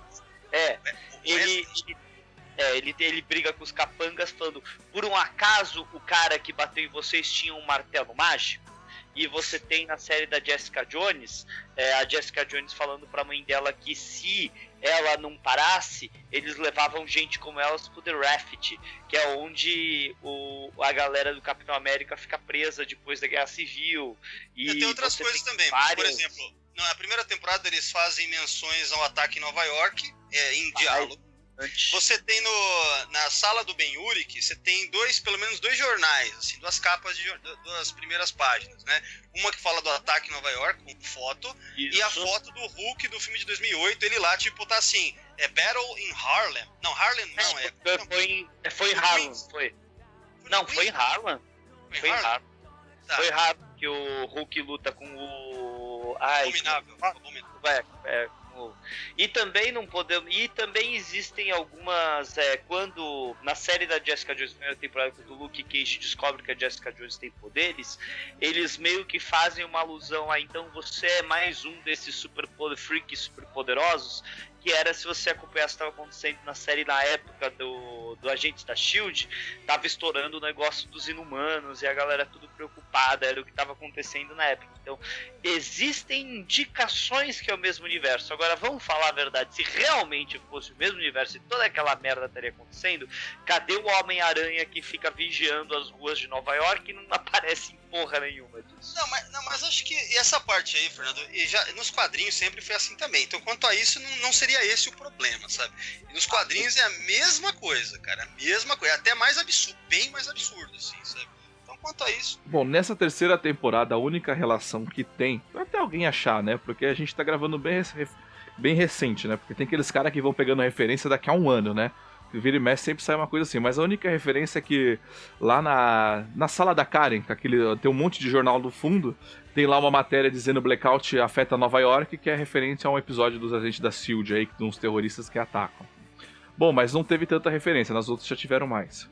Ele briga com os capangas falando, por um acaso o cara que bateu em vocês tinha um martelo mágico? E você tem na série da Jessica Jones, a Jessica Jones falando pra mãe dela que se ela não parasse, eles levavam gente como elas pro The Raft, que é onde a galera do Capitão América fica presa depois da Guerra Civil. E tem outras coisas também, por exemplo, na primeira temporada eles fazem menções ao ataque em Nova York, em diálogo. Você tem na sala do Ben-Urich, você tem pelo menos dois jornais, assim, duas capas das primeiras páginas, né? Uma que fala do ataque em Nova York, com foto, isso. E a foto do Hulk do filme de 2008, ele lá, tipo, tá assim, Battle in Harlem. Não, Harlem não, foi em Harlem, foi. Não, foi em Harlem. Foi em Harlem. Tá. Foi em Harlem que o Hulk luta com o... Abominável. E também não podemos. E também existem algumas. Quando na série da Jessica Jones, primeira temporada, quando o Luke Cage descobre que a Jessica Jones tem poderes, eles meio que fazem uma alusão a então você é mais um desses freaks super poderosos. Que era, se você acompanhasse o que estava acontecendo na série na época do Agentes da S.H.I.E.L.D., tava estourando o negócio dos Inumanos e a galera tudo preocupada, era o que estava acontecendo na época. Então, existem indicações que é o mesmo universo. Agora, vamos falar a verdade, se realmente fosse o mesmo universo e toda aquela merda estaria acontecendo, cadê o Homem-Aranha que fica vigiando as ruas de Nova York e não aparece em porra nenhuma disso? Não, mas acho que essa parte aí, Fernando, nos quadrinhos sempre foi assim também. Então, quanto a isso, não seria esse o problema, sabe? E nos quadrinhos é a mesma coisa, cara. A mesma coisa. Até mais absurdo, bem mais absurdo, assim, sabe? Então, quanto a isso... Bom, nessa terceira temporada, a única relação que tem... Até alguém achar, né? Porque a gente tá gravando bem recente, né? Porque tem aqueles caras que vão pegando referência daqui a um ano, né? Vira e mexe sempre sai uma coisa assim. Mas a única referência é que lá na sala da Karen, tem um monte de jornal no fundo, tem lá uma matéria dizendo Blackout afeta Nova York, que é referente a um episódio dos Agentes da S.H.I.E.L.D. aí, de uns terroristas que atacam. Bom, mas não teve tanta referência, nas outras já tiveram mais.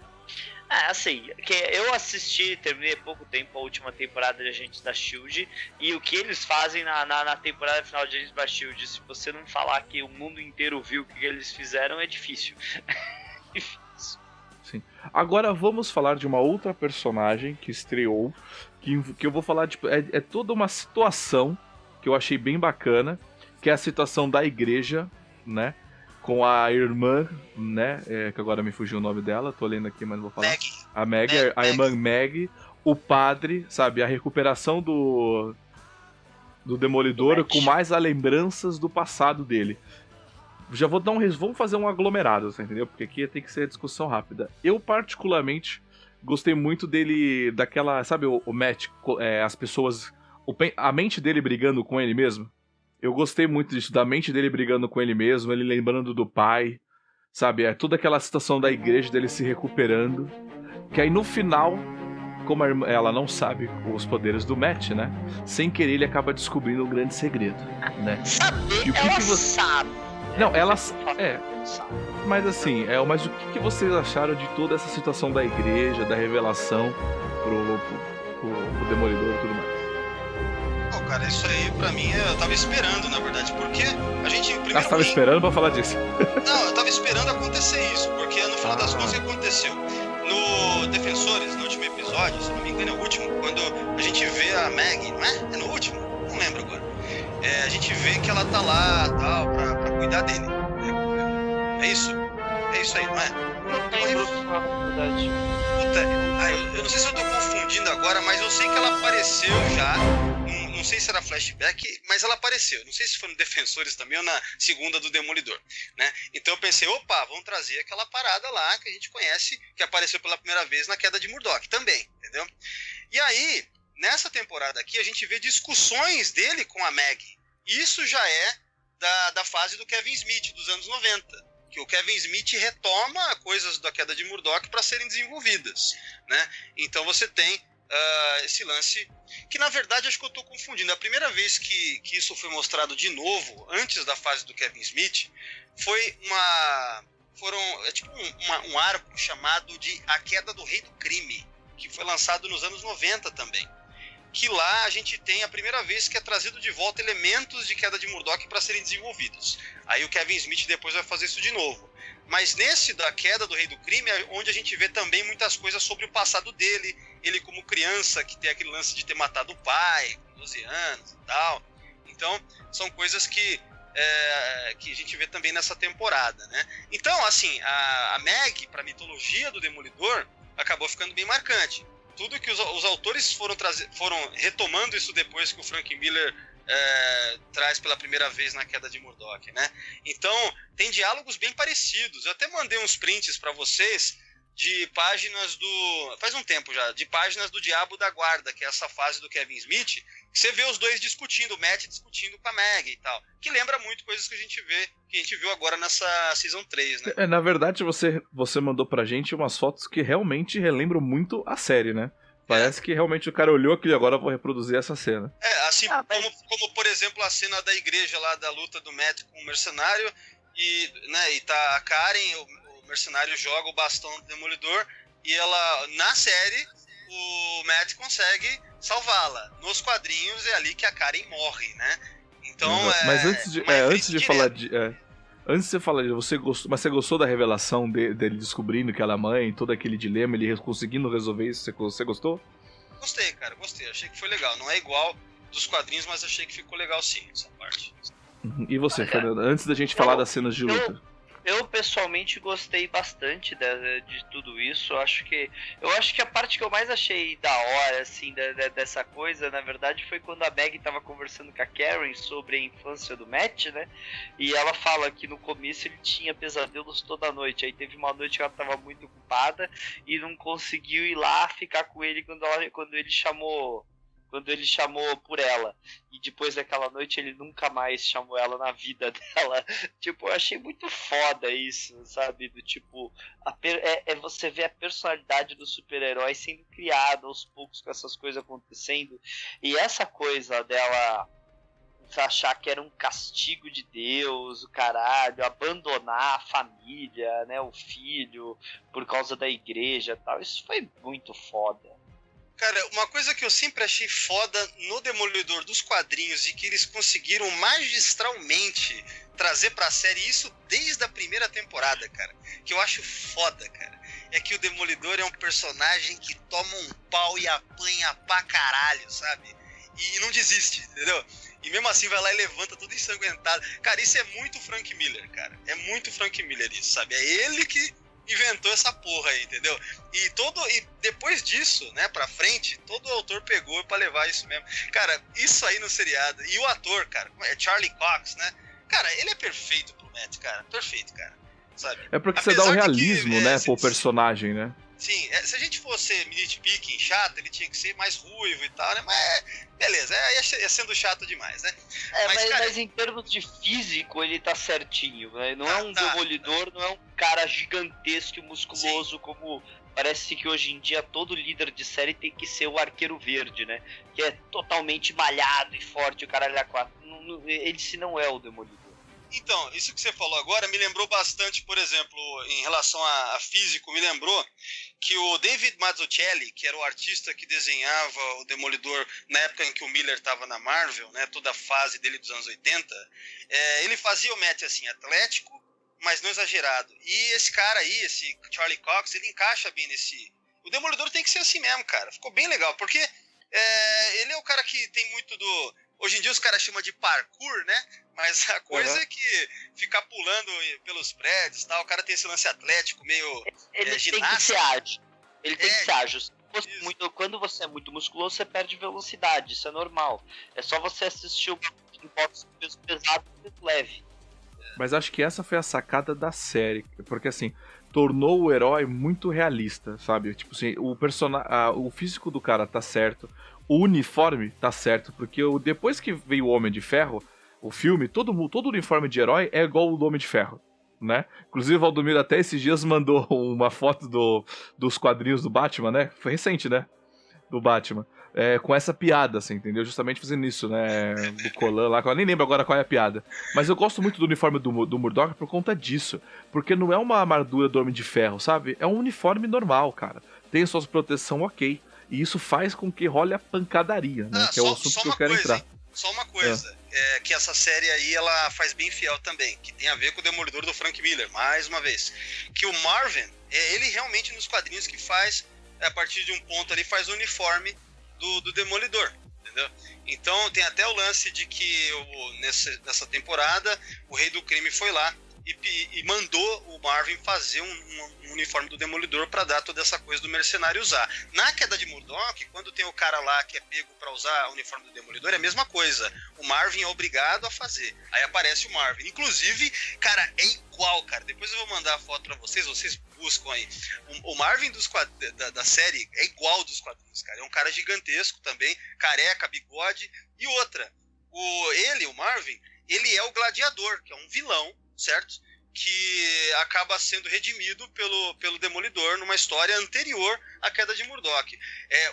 Assim, eu terminei há pouco tempo a última temporada de Agentes da S.H.I.E.L.D. e o que eles fazem na temporada final de Agentes da S.H.I.E.L.D., se você não falar que o mundo inteiro viu o que eles fizeram, é difícil. Sim. Agora vamos falar de uma outra personagem que estreou, que eu vou falar, tipo, é toda uma situação que eu achei bem bacana, que é a situação da igreja, né? Com a irmã, né? Que agora me fugiu o nome dela, tô lendo aqui, mas não vou falar. Maggie. A Maggie, a irmã Maggie, o padre, sabe? A recuperação do Demolidor com mais as lembranças do passado dele. Já vou dar vamos fazer um aglomerado, você entendeu? Porque aqui tem que ser discussão rápida. Eu, particularmente, gostei muito dele, daquela, sabe, o Matt, as pessoas, a mente dele brigando com ele mesmo. Eu gostei muito disso, da mente dele brigando com ele mesmo, ele lembrando do pai, sabe? É toda aquela situação da igreja dele se recuperando. Que aí no final, como ela não sabe os poderes do Matt, né? Sem querer ele acaba descobrindo um grande segredo, né? Saber, ela sabe. Não, ela... Mas assim, mas o que vocês acharam de toda essa situação da igreja, da revelação pro Demolidor e tudo mais? Pô, cara, isso aí pra mim eu tava esperando, na verdade, porque a gente... Você tava esperando pra falar disso? Não, eu tava esperando acontecer isso, porque no final das contas o que aconteceu? No Defensores, no último episódio, se não me engano é o último, quando a gente vê a Maggie, não é? É no último? Não lembro agora. A gente vê que ela tá lá, tal, pra cuidar dele. É isso? É isso aí, não é? Não lembro, na verdade. Puta, eu não sei se eu tô confundindo agora, mas eu sei que ela apareceu já. Não sei se era flashback, mas ela apareceu. Não sei se foi no Defensores também ou na segunda do Demolidor, né? Então eu pensei, opa, vamos trazer aquela parada lá que a gente conhece, que apareceu pela primeira vez na Queda de Murdoch também, entendeu? E aí, nessa temporada aqui, a gente vê discussões dele com a Maggie. Isso já é da fase do Kevin Smith, dos anos 90. Que o Kevin Smith retoma coisas da Queda de Murdoch para serem desenvolvidas, né? Então você tem esse lance que, na verdade, acho que eu estou confundindo. A primeira vez que isso foi mostrado de novo, antes da fase do Kevin Smith, foi um arco chamado de A Queda do Rei do Crime, que foi lançado nos anos 90 também. Que lá a gente tem a primeira vez que é trazido de volta elementos de Queda de Murdoch para serem desenvolvidos. Aí o Kevin Smith depois vai fazer isso de novo. Mas nesse da Queda do Rei do Crime é onde a gente vê também muitas coisas sobre o passado dele. Ele como criança, que tem aquele lance de ter matado o pai, com 12 anos e tal. Então, são coisas que a gente vê também nessa temporada, né? Então, assim, a Maggie, para a mitologia do Demolidor, acabou ficando bem marcante. Tudo que os autores foram retomando isso depois que o Frank Miller traz pela primeira vez na Queda de Murdoch, né? Então, tem diálogos bem parecidos. Eu até mandei uns prints para vocês de páginas faz um tempo já, de páginas do Diabo da Guarda, que é essa fase do Kevin Smith, que você vê os dois discutindo, o Matt discutindo com a Maggie e tal, que lembra muito coisas que a gente viu agora nessa Season 3, né? Na verdade, você mandou pra gente umas fotos que realmente relembram muito a série, né? Parece que realmente o cara olhou aquilo e agora eu vou reproduzir essa cena. Assim como, por exemplo, a cena da igreja lá, da luta do Matt com o mercenário, e tá a Karen, o mercenário joga o bastão do Demolidor, e ela, na série, o Matt consegue salvá-la. Nos quadrinhos é ali que a Karen morre, né? Então Mas antes de falar de... Antes de você falar disso, você gostou da revelação dele descobrindo que ela é mãe, todo aquele dilema, ele conseguindo resolver isso? Você gostou? Gostei, cara, gostei. Achei que foi legal. Não é igual dos quadrinhos, mas achei que ficou legal sim, essa parte. E você, Fernando? Antes da gente falar das cenas de luta. Eu pessoalmente gostei bastante de tudo isso. Eu acho que a parte que eu mais achei da hora, assim, dessa coisa, na verdade, foi quando a Maggie tava conversando com a Karen sobre a infância do Matt, né? E ela fala que no começo ele tinha pesadelos toda noite. Aí teve uma noite que ela tava muito ocupada e não conseguiu ir lá ficar com ele quando ele chamou por ela. E depois daquela noite ele nunca mais chamou ela na vida dela. Tipo, eu achei muito foda isso, sabe? Do tipo, você vê a personalidade do super-herói sendo criada aos poucos com essas coisas acontecendo. E essa coisa dela achar que era um castigo de Deus, o caralho, abandonar a família, né, o filho, por causa da igreja e tal, isso foi muito foda. Cara, uma coisa que eu sempre achei foda no Demolidor dos quadrinhos e que eles conseguiram magistralmente trazer pra série, isso desde a primeira temporada, cara, que eu acho foda, cara, é que o Demolidor é um personagem que toma um pau e apanha pra caralho, sabe? E não desiste, entendeu? E mesmo assim vai lá e levanta tudo ensanguentado. Cara, isso é muito Frank Miller, cara. É muito Frank Miller isso, sabe? É ele que inventou essa porra aí, entendeu? E depois disso, né, pra frente, todo autor pegou pra levar isso mesmo. Cara, isso aí no seriado. E o ator, cara, é Charlie Cox, né? Cara, ele é perfeito pro Matt, cara. Perfeito, cara. Sabe? É porque você dá o realismo, né, pro personagem, né? Sim, se a gente fosse nitpicking, chato, ele tinha que ser mais ruivo e tal, né? Mas, beleza, ia sendo chato demais, né? Mas em termos de físico, ele tá certinho, né? Não é um demolidor, não é um cara gigantesco e musculoso. Sim. Como parece que hoje em dia todo líder de série tem que ser o Arqueiro Verde, né? Que é totalmente malhado e forte, o caralho da quatro. Ele se não é o demolidor. Então, isso que você falou agora me lembrou bastante, por exemplo, em relação a físico, me lembrou que o David Mazzucchelli, que era o artista que desenhava o Demolidor na época em que o Miller estava na Marvel, né, toda a fase dele dos anos 80, ele fazia o Matt assim, atlético, mas não exagerado. E esse cara aí, esse Charlie Cox, ele encaixa bem nesse... O Demolidor tem que ser assim mesmo, cara. Ficou bem legal, porque ele é o cara que tem muito do... Hoje em dia os caras chamam de parkour, né? Mas a coisa é que ficar pulando pelos prédios e tal, o cara tem esse lance atlético, meio ginástica. Tem que ser ágil. Ele tem que ser ágil. Quando você é muito musculoso, você perde velocidade, isso é normal. É só você assistir o boxe peso pesado e leve. Mas acho que essa foi a sacada da série, porque assim, tornou o herói muito realista, sabe? Tipo assim, o físico do cara tá certo, o uniforme tá certo, porque depois que veio o Homem de Ferro, o filme, todo uniforme de herói é igual o do Homem de Ferro, né? Inclusive o Valdomiro até esses dias mandou uma foto dos quadrinhos do Batman, né? Foi recente, né? Do Batman. Com essa piada, assim, entendeu? Justamente fazendo isso, né? Do Colan lá, que eu nem lembro agora qual é a piada. Mas eu gosto muito do uniforme do Murdock por conta disso. Porque não é uma armadura do Homem de Ferro, sabe? É um uniforme normal, cara. Tem suas proteção ok. E isso faz com que role a pancadaria, né? Que é o assunto que eu quero entrar. Só uma coisa, que essa série aí, ela faz bem fiel também, que tem a ver com o Demolidor do Frank Miller, mais uma vez. Que o Marvin, ele realmente nos quadrinhos que faz, a partir de um ponto ali, faz o uniforme do Demolidor, entendeu? Então tem até o lance de que nessa temporada, o Rei do Crime foi lá e mandou o Marvin fazer um uniforme do Demolidor para dar toda essa coisa do mercenário usar. Na Queda de Murdock, quando tem o cara lá que é pego para usar o uniforme do Demolidor, é a mesma coisa. O Marvin é obrigado a fazer. Aí aparece o Marvin. Inclusive, cara, é igual, cara. Depois eu vou mandar a foto para vocês buscam aí. O Marvin da série é igual dos quadrinhos, cara. É um cara gigantesco também, careca, bigode. E outra, o Marvin, ele é o Gladiador, que é um vilão, certo? Que acaba sendo redimido pelo Demolidor numa história anterior à Queda de Murdock.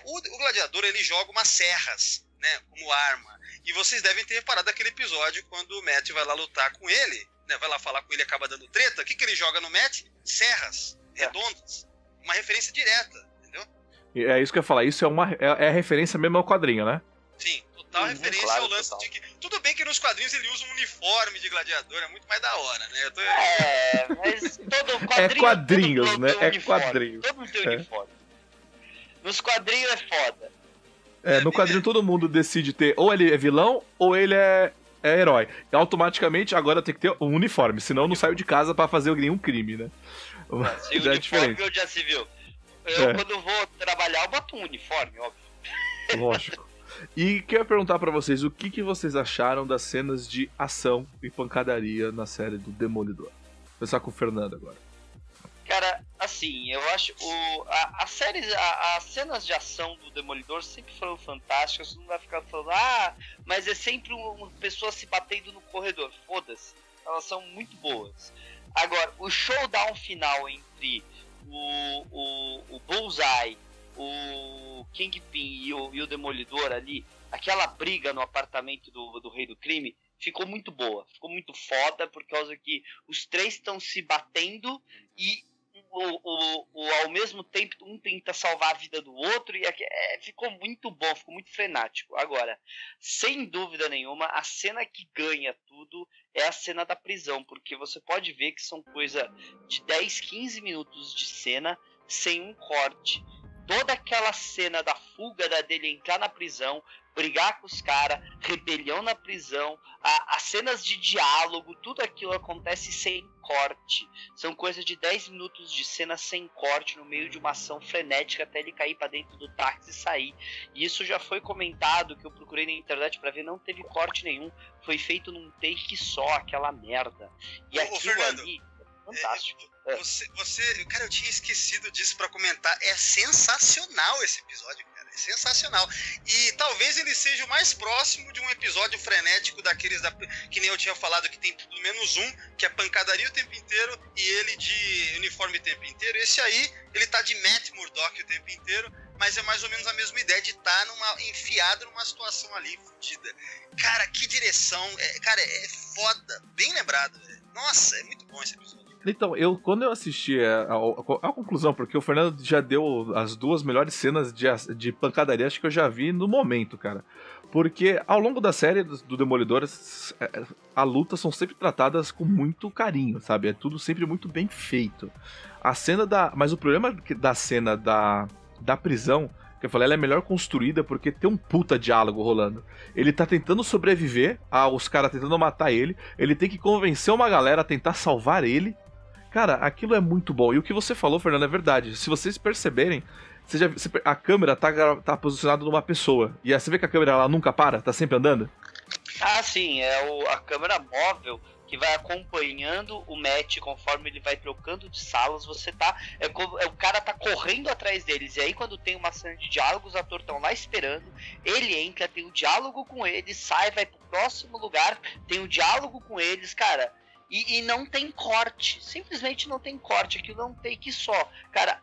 O Gladiador, ele joga umas serras, né, como arma. E vocês devem ter reparado aquele episódio quando o Matt vai lá lutar com ele, né, vai lá falar com ele e acaba dando treta. O que ele joga no Matt? Serras redondas. Uma referência direta, entendeu? É isso que eu ia falar. Isso é a referência mesmo ao quadrinho, né? Sim, total referência ao lance total. De que... Tudo bem que nos quadrinhos ele usa um uniforme de gladiador, é muito mais da hora, né? Mas todo quadrinho... É quadrinhos, né? É quadrinho. Todo mundo tem uniforme. Nos quadrinhos é foda. No quadrinho todo mundo decide ter... Ou ele é vilão, ou ele é herói. E automaticamente agora tem que ter um uniforme, senão não saiu de casa pra fazer nenhum crime, né? Se o uniforme eu já se viu. Quando vou trabalhar, eu boto um uniforme, óbvio. Lógico. E quero perguntar pra vocês, o que vocês acharam das cenas de ação e pancadaria na série do Demolidor? Vou começar com o Fernando agora. Cara, assim, eu acho as cenas de ação do Demolidor sempre foram fantásticas. Você não vai ficar falando, mas é sempre uma pessoa se batendo no corredor. Foda-se, elas são muito boas. Agora, o showdown final entre o Bullseye, o Kingpin e o Demolidor ali, aquela briga no apartamento do Rei do Crime, ficou muito boa, ficou muito foda, por causa que os três estão se batendo e ao mesmo tempo um tenta salvar a vida do outro, e ficou muito bom, ficou muito frenético. Agora, sem dúvida nenhuma, a cena que ganha tudo é a cena da prisão, porque você pode ver que são coisa de 10, 15 minutos de cena, sem um corte. Toda aquela cena da fuga dele entrar na prisão, brigar com os caras, rebelião na prisão, as cenas de diálogo, tudo aquilo acontece sem corte. São coisas de 10 minutos de cena sem corte, no meio de uma ação frenética até ele cair pra dentro do táxi e sair. E isso já foi comentado, que eu procurei na internet pra ver, não teve corte nenhum. Foi feito num take só, aquela merda. E aquilo Fernando, ali, fantástico. Cara, eu tinha esquecido disso pra comentar. É sensacional esse episódio, cara. É sensacional. E talvez ele seja o mais próximo de um episódio frenético daqueles que nem eu tinha falado, que tem tudo menos um, que é pancadaria o tempo inteiro e ele de uniforme o tempo inteiro. Esse aí, ele tá de Matt Murdock o tempo inteiro, mas é mais ou menos a mesma ideia de estar enfiado numa situação ali fodida. Cara, que direção. Cara, é foda. Bem lembrado, velho. Nossa, é muito bom esse episódio. Então, quando eu assisti a conclusão, porque o Fernando já deu as 2 melhores cenas de pancadaria, acho que eu já vi no momento, cara. Porque ao longo da série do Demolidor, a luta são sempre tratadas com muito carinho, sabe? É tudo sempre muito bem feito. Mas o problema da cena da prisão, que eu falei, ela é melhor construída porque tem um puta diálogo rolando. Ele tá tentando sobreviver, os caras tentando matar ele tem que convencer uma galera a tentar salvar ele. Cara, aquilo é muito bom. E o que você falou, Fernando, é verdade. Se vocês perceberem, a câmera tá posicionada numa pessoa. E aí você vê que a câmera ela nunca para, tá sempre andando? Ah, sim, é a câmera móvel que vai acompanhando o Matt conforme ele vai trocando de salas. O cara tá correndo atrás deles. E aí, quando tem uma cena de diálogo, os atores estão lá esperando. Ele entra, tem um diálogo com eles, sai, vai pro próximo lugar, tem um diálogo com eles, cara. E não tem corte, simplesmente não tem corte, aquilo é um take só. Cara,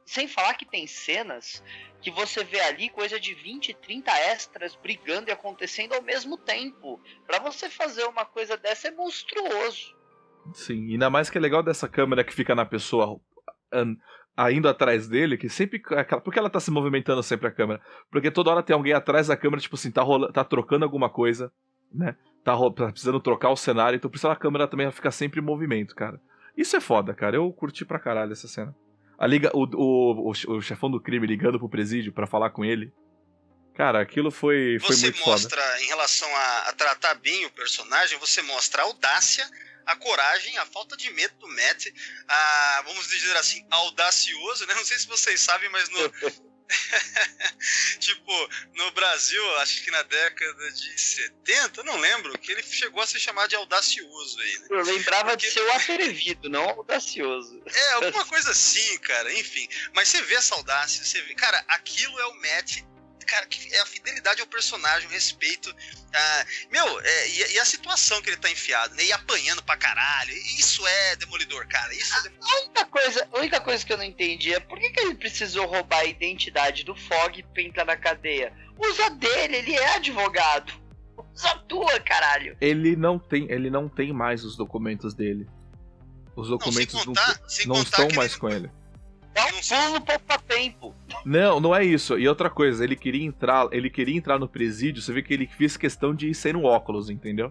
sem falar que tem cenas que você vê ali coisa de 20, 30 extras brigando e acontecendo ao mesmo tempo. Pra você fazer uma coisa dessa é monstruoso. Sim, ainda mais que é legal dessa câmera que fica na pessoa indo atrás dele, que sempre... Porque ela tá se movimentando sempre a câmera? Porque toda hora tem alguém atrás da câmera, tipo assim, tá trocando alguma coisa, né? Tá precisando trocar o cenário, então precisa a câmera também ficar sempre em movimento, cara. Isso é foda, cara. Eu curti pra caralho essa cena. O chefão do crime ligando pro presídio pra falar com ele. Cara, aquilo foi muito foda. Você mostra, em relação a tratar bem o personagem, você mostra a audácia, a coragem, a falta de medo do Matt, vamos dizer assim, audacioso, né? Não sei se vocês sabem, mas tipo, no Brasil, acho que na década de 70, não lembro, que ele chegou a se chamar de audacioso aí, né? Eu lembrava de ser o atrevido, não audacioso. Alguma coisa assim, cara, enfim. Mas você vê essa audácia, você vê, cara, aquilo é o Matt, cara, que é a fidelidade ao personagem, o respeito, e a situação que ele tá enfiado, né? E apanhando pra caralho, isso é Demolidor, cara, isso é Demolidor. A única coisa que eu não entendi é por que ele precisou roubar a identidade do Fog pra entrar na cadeia? Usa dele, ele é advogado. Usa tua, caralho. Ele não tem mais os documentos dele. Os documentos não estão mais com ele. Dá um pulo poupa tempo. Não é isso. E outra coisa, ele queria entrar no presídio, você vê que ele fez questão de ir sem o óculos, entendeu?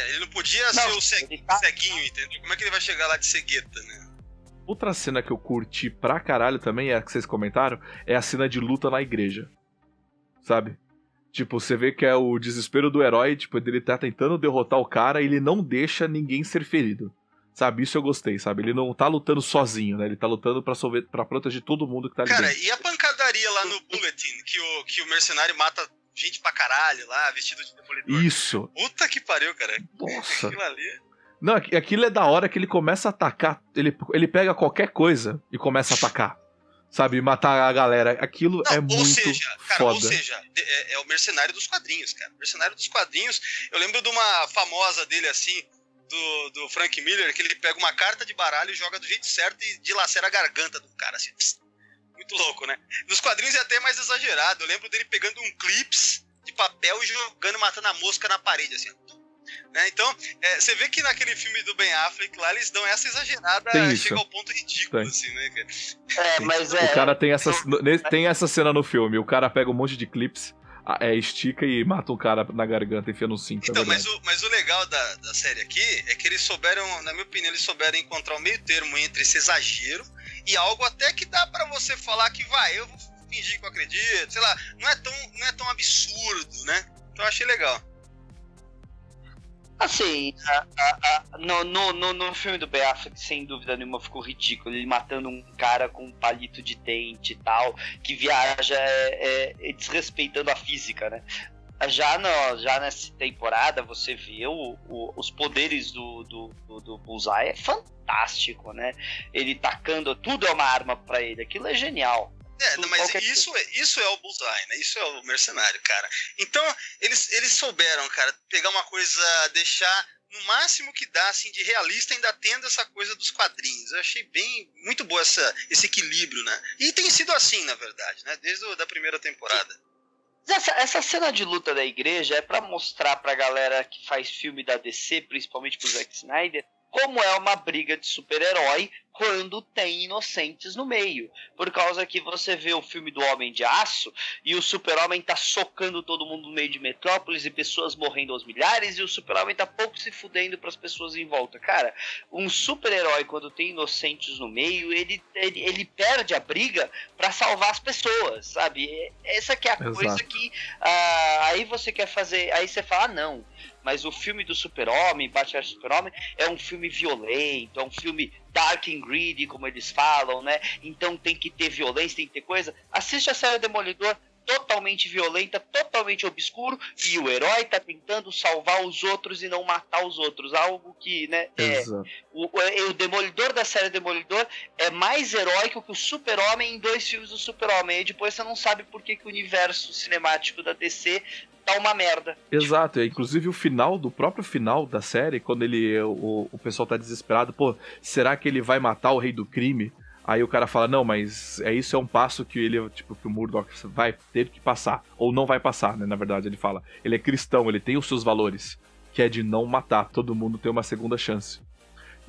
Ele não podia ser o ceguinho, entendeu? Como é que ele vai chegar lá de cegueta, né? Outra cena que eu curti pra caralho também, é a que vocês comentaram, é a cena de luta na igreja. Sabe? Tipo, você vê que é o desespero do herói, tipo, ele tá tentando derrotar o cara e ele não deixa ninguém ser ferido. Sabe, isso eu gostei, sabe? Ele não tá lutando sozinho, né? Ele tá lutando pra proteger todo mundo que tá ali dentro. Cara, e a pancadaria lá no Bulletin, que o mercenário mata gente pra caralho lá, vestido de Demolidor. Isso. Puta que pariu, cara. Nossa. Aquilo ali... Não, aquilo é da hora que ele começa a atacar, ele pega qualquer coisa e começa a atacar. Sabe, matar a galera. Aquilo é muito foda. Ou seja, é o mercenário dos quadrinhos, cara. O mercenário dos quadrinhos, eu lembro de uma famosa dele assim... Do Frank Miller, que ele pega uma carta de baralho e joga do jeito certo e dilacera a garganta do cara, assim. Muito louco, né? Nos quadrinhos é até mais exagerado. Eu lembro dele pegando um clips de papel e jogando, matando a mosca na parede, assim. Né? Então, você vê que naquele filme do Ben Affleck lá, eles dão essa exagerada, chega ao ponto ridículo, assim, né, cara? Mas o cara tem essa cena no filme, o cara pega um monte de clips, estica e mata um cara na garganta, enfiando um cinto. Então, mas o legal da série aqui é que eles souberam, na minha opinião, eles souberam encontrar o meio termo entre esse exagero E algo até que dá pra você falar que vai, eu vou fingir que eu acredito, sei lá, não é tão absurdo, né? Então eu achei legal. Assim, no filme do Ben Affleck, sem dúvida nenhuma, ficou ridículo. Ele matando um cara com um palito de dente e tal, que viaja desrespeitando a física, né? Já nessa temporada, você vê os poderes do Bullseye, é fantástico, né? Ele tacando, tudo é uma arma pra ele, aquilo é genial. Mas isso é o Bullseye, né? Isso é o mercenário, cara. Então, eles souberam, cara, pegar uma coisa, deixar no máximo que dá, assim, de realista, ainda tendo essa coisa dos quadrinhos. Eu achei muito boa esse equilíbrio, né? E tem sido assim, na verdade, né? Desde a primeira temporada. Essa cena de luta da igreja é pra mostrar pra galera que faz filme da DC, principalmente pro Zack Snyder, como é uma briga de super-herói quando tem inocentes no meio. Por causa que você vê o filme do Homem de Aço e o super-homem tá socando todo mundo no meio de Metrópolis e pessoas morrendo aos milhares, e o super-homem tá pouco se fudendo pras pessoas em volta. Cara, um super-herói, quando tem inocentes no meio, ele perde a briga pra salvar as pessoas, sabe? Essa que é a coisa que aí você quer fazer, aí você fala, não, mas o filme do Super-Homem, Batman vs Super-Homem, é um filme violento, é um filme dark and greedy, como eles falam, né? Então tem que ter violência, tem que ter coisa. Assiste a série Demolidor, totalmente violenta, totalmente obscuro, e o herói tá tentando salvar os outros e não matar os outros. Algo que, né, o Demolidor da série Demolidor é mais heróico que o Super-Homem em 2 filmes do Super-Homem. E depois você não sabe por que o universo cinemático da DC tá uma merda. Exato, inclusive o próprio final da série, quando o pessoal tá desesperado, pô, será que ele vai matar o rei do crime? Aí o cara fala, não, mas isso é um passo que que o Murdock vai ter que passar, ou não vai passar, né, na verdade, ele fala, ele é cristão, ele tem os seus valores, que é de não matar, todo mundo tem uma segunda chance.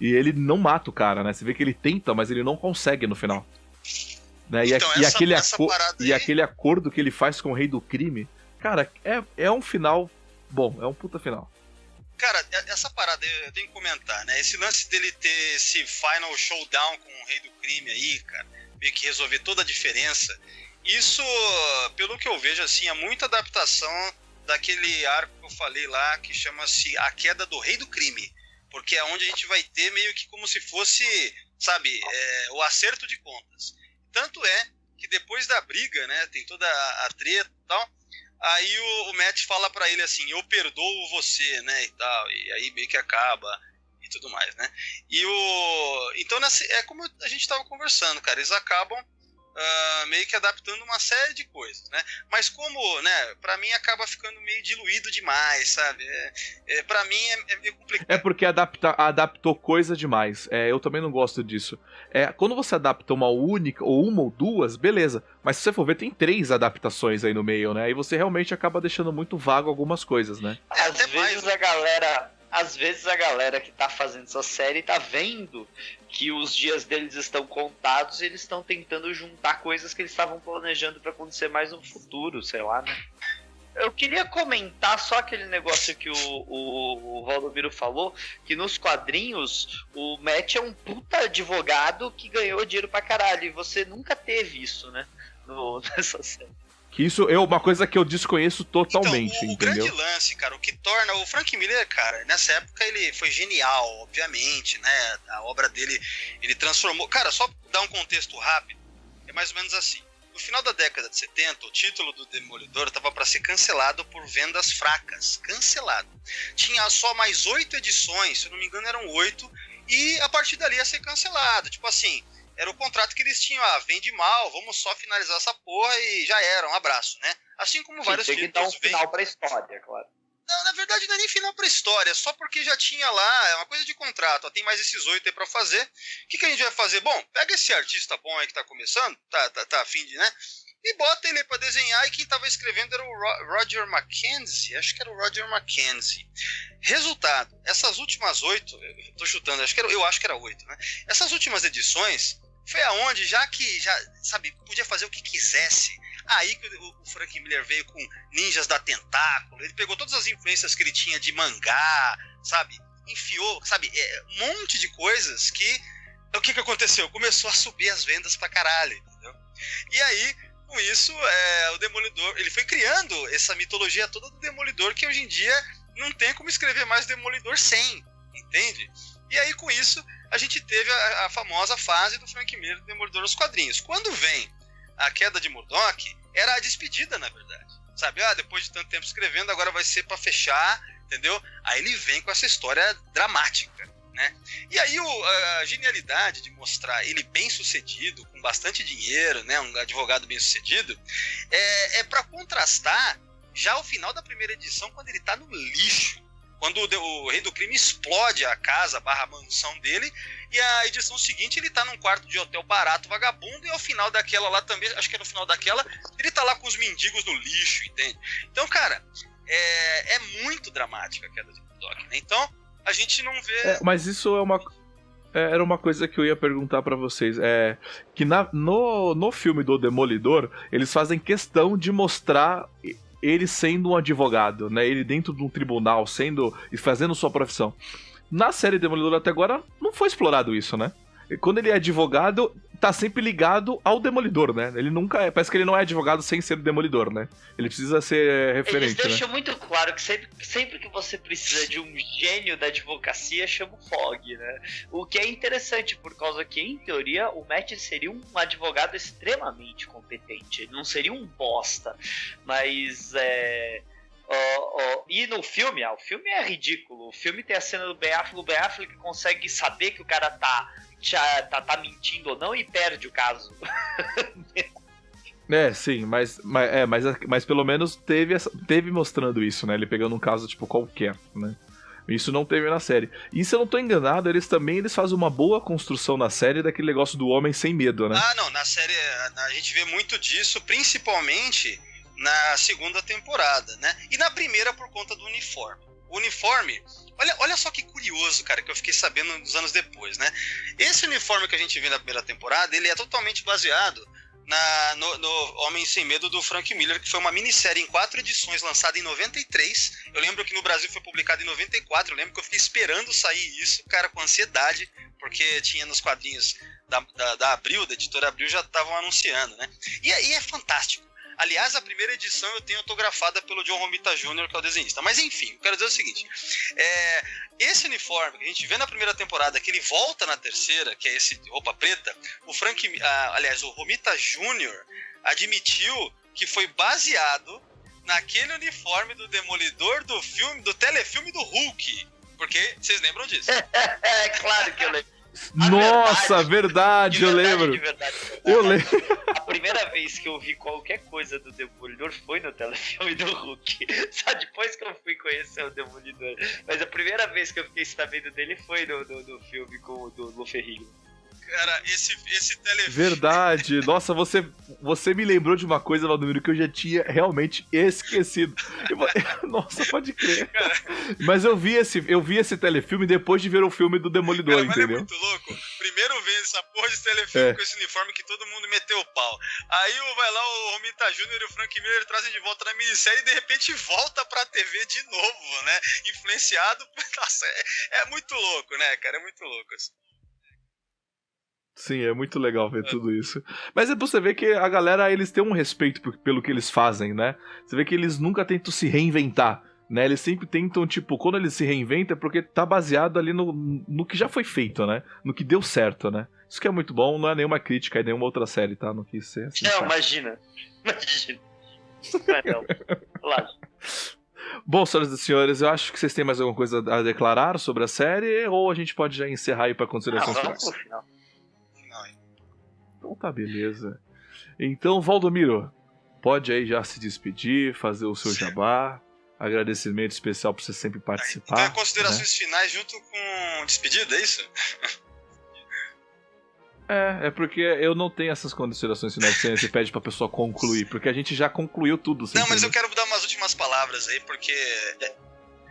E ele não mata o cara, né, você vê que ele tenta, mas ele não consegue no final. Né? Então, e aquele acordo que ele faz com o rei do crime, cara, é um final bom, é um puta final. Cara, essa parada eu tenho que comentar, né? Esse lance dele ter esse final showdown com o rei do crime aí, cara, meio que resolver toda a diferença. Isso, pelo que eu vejo, assim, é muita adaptação daquele arco que eu falei lá, que chama-se A Queda do Rei do Crime. Porque é onde a gente vai ter meio que como se fosse, sabe, o acerto de contas. Tanto é que depois da briga, né, tem toda a treta e tal, aí o Matt fala pra ele assim, eu perdoo você, né, e tal, e aí meio que acaba e tudo mais, né. Então é como a gente tava conversando, cara, eles acabam meio que adaptando uma série de coisas, né, mas como, né, pra mim acaba ficando meio diluído demais, sabe, pra mim é meio complicado. É porque adaptou coisa demais, eu também não gosto disso. Quando você adapta uma única, ou uma ou duas, beleza, mas se você for ver, tem 3 adaptações aí no meio, né, e você realmente acaba deixando muito vago algumas coisas, né. Às vezes a galera que tá fazendo essa série tá vendo que os dias deles estão contados e eles estão tentando juntar coisas que eles estavam planejando pra acontecer mais no futuro, sei lá, né. Eu queria comentar só aquele negócio que o Valdomiro falou, que nos quadrinhos o Matt é um puta advogado que ganhou dinheiro pra caralho, e você nunca teve isso, né, nessa série. Que isso é uma coisa que eu desconheço totalmente, então, o entendeu? grande lance, cara, o que torna o Frank Miller, cara, nessa época ele foi genial, obviamente, né, a obra dele, ele transformou, cara, só dar um contexto rápido, é mais ou menos assim, no final da década de 70, o título do Demolidor estava para ser cancelado por vendas fracas, cancelado, tinha só mais 8 edições, se eu não me engano eram 8, e a partir dali ia ser cancelado, tipo assim, era o contrato que eles tinham, vende mal, vamos só finalizar essa porra e já era, um abraço, né? Assim como vários títulos. Tem que dar um final pra história, claro. Não, na verdade não é nem final pra história, só porque já tinha lá, é uma coisa de contrato, tem mais esses 8 aí pra fazer. O que a gente vai fazer? Bom, pega esse artista bom aí que tá começando, tá a fim de, né? E bota ele aí pra desenhar, e quem tava escrevendo era o Roger McKenzie, acho que era o Roger McKenzie. Resultado, essas últimas 8, eu tô chutando, eu acho que era 8, né? Essas últimas edições, foi aonde, já sabe, podia fazer o que quisesse. Aí que o Frank Miller veio com Ninjas da Tentáculo, ele pegou todas as influências que ele tinha de mangá, sabe, enfiou, sabe, um monte de coisas que o que aconteceu? Começou a subir as vendas pra caralho, entendeu? E aí, com isso, o Demolidor, ele foi criando essa mitologia toda do Demolidor, que hoje em dia não tem como escrever mais Demolidor sem, entende? E aí, com isso, a gente teve a famosa fase do Frank Miller do Demolidor nos quadrinhos. Quando vem a queda de Murdoch, era a despedida, na verdade. Sabe, depois de tanto tempo escrevendo, agora vai ser pra fechar, entendeu? Aí ele vem com essa história dramática, né? E aí a genialidade de mostrar ele bem sucedido, com bastante dinheiro, né? Um advogado bem sucedido, é para contrastar já o final da primeira edição, quando ele tá no lixo. Quando o Rei do Crime explode a casa / mansão dele, e a edição seguinte ele tá num quarto de hotel barato, vagabundo, e ao final daquela lá também, acho que é no final daquela, ele tá lá com os mendigos no lixo, entende? Então, cara, é muito dramática a queda de Murdoch, né? Então, a gente não vê... mas isso era uma coisa que eu ia perguntar pra vocês. Que no filme do Demolidor, eles fazem questão de mostrar ele sendo um advogado, né? Ele dentro de um tribunal, fazendo sua profissão. Na série Demolidor até agora não foi explorado isso, né? E quando ele é advogado, tá sempre ligado ao Demolidor, né? Ele nunca parece que ele não é advogado sem ser Demolidor, né? Ele precisa ser referente, Eles deixam muito claro que sempre que você precisa de um gênio da advocacia, chama o Fogg, né? O que é interessante, por causa que, em teoria, o Matt seria um advogado extremamente competente. Ele não seria um bosta. Mas, e no filme, o filme é ridículo. O filme tem a cena do Ben Affleck, o Ben Affleck consegue saber que o cara tá mentindo ou não e perde o caso. Sim, mas pelo menos teve mostrando isso, né? Ele pegando um caso tipo qualquer, né? Isso não teve na série. E se eu não tô enganado, eles fazem uma boa construção na série daquele negócio do homem sem medo, né? Não, na série a gente vê muito disso, principalmente na segunda temporada, né? E na primeira por conta do uniforme. O uniforme, olha só que curioso, cara, que eu fiquei sabendo uns anos depois, né? Esse uniforme que a gente vê na primeira temporada, ele é totalmente baseado no Homem Sem Medo do Frank Miller, que foi uma minissérie em 4 edições, lançada em 93. Eu lembro que no Brasil foi publicado em 94, eu lembro que eu fiquei esperando sair isso, cara, com ansiedade, porque tinha nos quadrinhos da Abril, da editora Abril, já estavam anunciando, né? E aí é fantástico. Aliás, a primeira edição eu tenho autografada pelo John Romita Jr., que é o desenhista. Mas enfim, eu quero dizer o seguinte. Esse uniforme que a gente vê na primeira temporada, que ele volta na terceira, que é esse de roupa preta, o Romita Jr. admitiu que foi baseado naquele uniforme do Demolidor do telefilme do Hulk. Porque vocês lembram disso? É claro que eu lembro. Nossa, verdade, eu lembro. Eu lembro. A primeira vez que eu vi qualquer coisa do Demolidor foi no telefilme do Hulk. Só depois que eu fui conhecer o Demolidor. Mas a primeira vez que eu fiquei sabendo dele foi no filme com o do Ferrigno. Cara, esse telefilme... Verdade. Nossa, você me lembrou de uma coisa, Valdomiro, que eu já tinha realmente esquecido. Nossa, pode crer. Cara... Mas eu vi esse telefilme depois de ver o filme do Demolidor, cara, entendeu? É muito louco. Primeiro vez essa porra de telefilme com esse uniforme que todo mundo meteu o pau. Aí vai lá o Romita Jr. e o Frank Miller trazem de volta na minissérie e de repente volta pra TV de novo, né? Influenciado. Nossa, é muito louco, né, cara? É muito louco assim. Sim, é muito legal ver tudo isso. Mas é pra você ver que a galera, eles têm um respeito pelo que eles fazem, né? Você vê que eles nunca tentam se reinventar, né? Eles sempre tentam, tipo, quando eles se reinventam é porque tá baseado ali no que já foi feito, né? No que deu certo, né? Isso que é muito bom, não é nenhuma crítica, é nenhuma outra série, tá? Não quis ser assim. Não, imagina. Claro. Bom, senhoras e senhores, eu acho que vocês têm mais alguma coisa a declarar sobre a série, ou a gente pode já encerrar aí pra considerações finais? Vamos pro final. Então tá, beleza. Então, Valdomiro, pode aí já se despedir, fazer o seu jabá. Agradecimento especial por você sempre participar. Então é considerações finais junto com despedida, é isso? É porque eu não tenho essas considerações finais que você pede pra pessoa concluir, porque a gente já concluiu tudo. Não, mas eu quero dar umas últimas palavras aí, porque...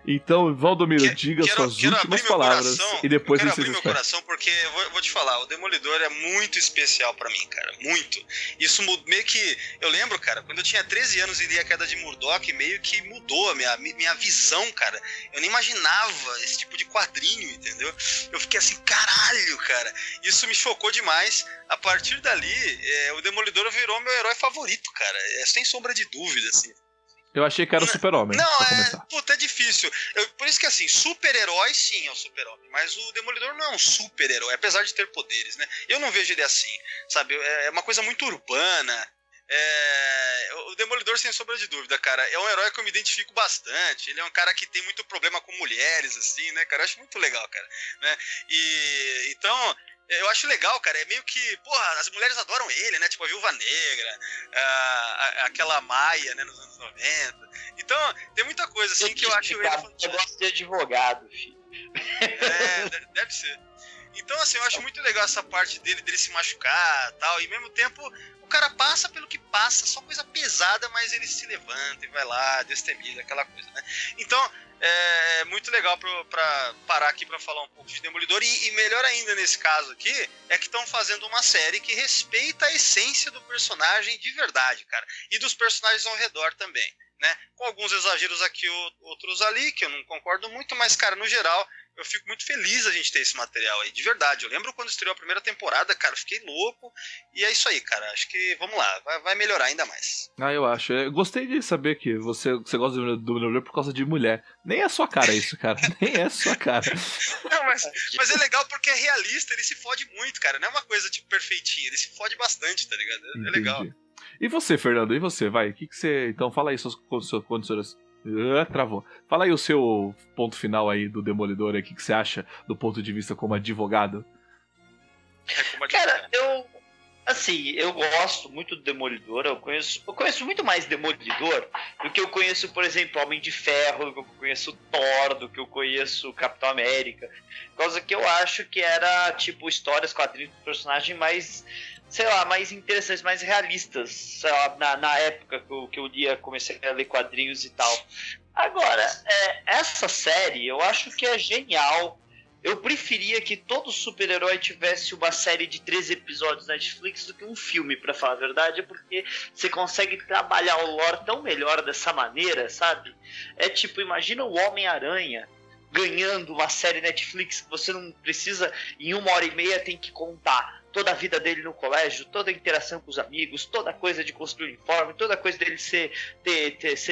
Então, Valdomiro, diga suas últimas palavras e depois eu quero abrir meu coração porque eu vou te falar, o Demolidor é muito especial pra mim, cara, muito. Isso meio que, eu lembro, cara, quando eu tinha 13 anos e li a queda de Murdoch, meio que mudou a minha visão, cara. Eu nem imaginava esse tipo de quadrinho, entendeu? Eu fiquei assim, caralho, caralho, cara. Isso me chocou demais. A partir dali, o Demolidor virou meu herói favorito, cara. Sem sombra de dúvida, assim. Eu achei que era o Super-Homem. Não, puta, é difícil. Por isso que, assim, super-herói sim é o Super-Homem. Mas o Demolidor não é um super-herói, apesar de ter poderes, né? Eu não vejo ele assim, sabe? É uma coisa muito urbana. O Demolidor, sem sombra de dúvida, cara, é um herói que eu me identifico bastante. Ele é um cara que tem muito problema com mulheres, assim, né, cara? Eu acho muito legal, cara, né? Então, eu acho legal, cara. É meio que, porra, as mulheres adoram ele, né? Tipo a Viúva Negra, aquela Maia, né, nos anos 90. Então, tem muita coisa, assim, que eu acho ele fantástico. Eu gosto de advogado, filho. Deve ser. Então, assim, eu acho muito legal essa parte dele se machucar e tal. E, ao mesmo tempo, o cara passa pelo que passa, só coisa pesada, mas ele se levanta e vai lá, destemida, aquela coisa, né? Então, é muito legal pra parar aqui pra falar um pouco de Demolidor. E melhor ainda nesse caso aqui, é que estão fazendo uma série que respeita a essência do personagem de verdade, cara. E dos personagens ao redor também, né? Com alguns exageros aqui, outros ali, que eu não concordo muito, mas, cara, no geral, eu fico muito feliz a gente ter esse material aí, de verdade. Eu lembro quando estreou a primeira temporada, cara, eu fiquei louco. E é isso aí, cara. Acho que, vamos lá, vai melhorar ainda mais. Eu acho. Eu gostei de saber que você gosta do Demolidor por causa de mulher. Nem é sua cara isso, cara. Nem é sua cara. Não, mas é legal porque é realista, ele se fode muito, cara. Não é uma coisa, tipo, perfeitinha. Ele se fode bastante, tá ligado? É legal. E você, Fernando? E você? Vai, o que você... Então, fala aí suas condições... Travou. Fala aí o seu ponto final aí do Demolidor, o que você acha do ponto de vista como advogado? Cara, eu gosto muito do Demolidor. Eu conheço muito mais Demolidor do que eu conheço, por exemplo, Homem de Ferro, do que eu conheço Thor, do que eu conheço Capitão América. Por causa que eu acho que era, tipo, histórias, quadrinhos do personagem mais, sei lá, mais interessantes, mais realistas, sei lá, na época que eu lia, comecei a ler quadrinhos e tal. Agora, essa série eu acho que é genial. Eu preferia que todo super-herói tivesse uma série de 13 episódios na Netflix do que um filme, pra falar a verdade, porque você consegue trabalhar o lore tão melhor dessa maneira, sabe? É tipo, imagina o Homem-Aranha ganhando uma série Netflix que você não precisa, em 1h30 tem que contar toda a vida dele no colégio, toda a interação com os amigos, toda a coisa de construir uniforme, toda a coisa dele ser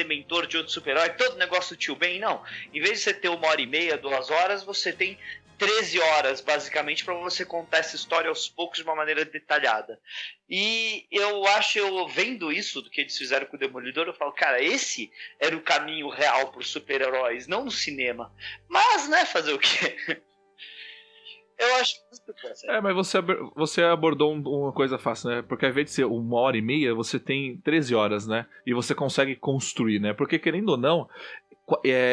mentor de outro super-herói, todo o negócio do tio Ben. Não, em vez de você ter 1h30, 2 horas, você tem 13 horas, basicamente, para você contar essa história aos poucos de uma maneira detalhada. E eu acho, vendo isso, do que eles fizeram com o Demolidor, eu falo, cara, esse era o caminho real para os super-heróis, não no cinema. Mas, né, fazer o quê? Eu acho que... mas você abordou uma coisa fácil, né? Porque ao invés de ser 1h30, você tem 13 horas, né? E você consegue construir, né? Porque, querendo ou não,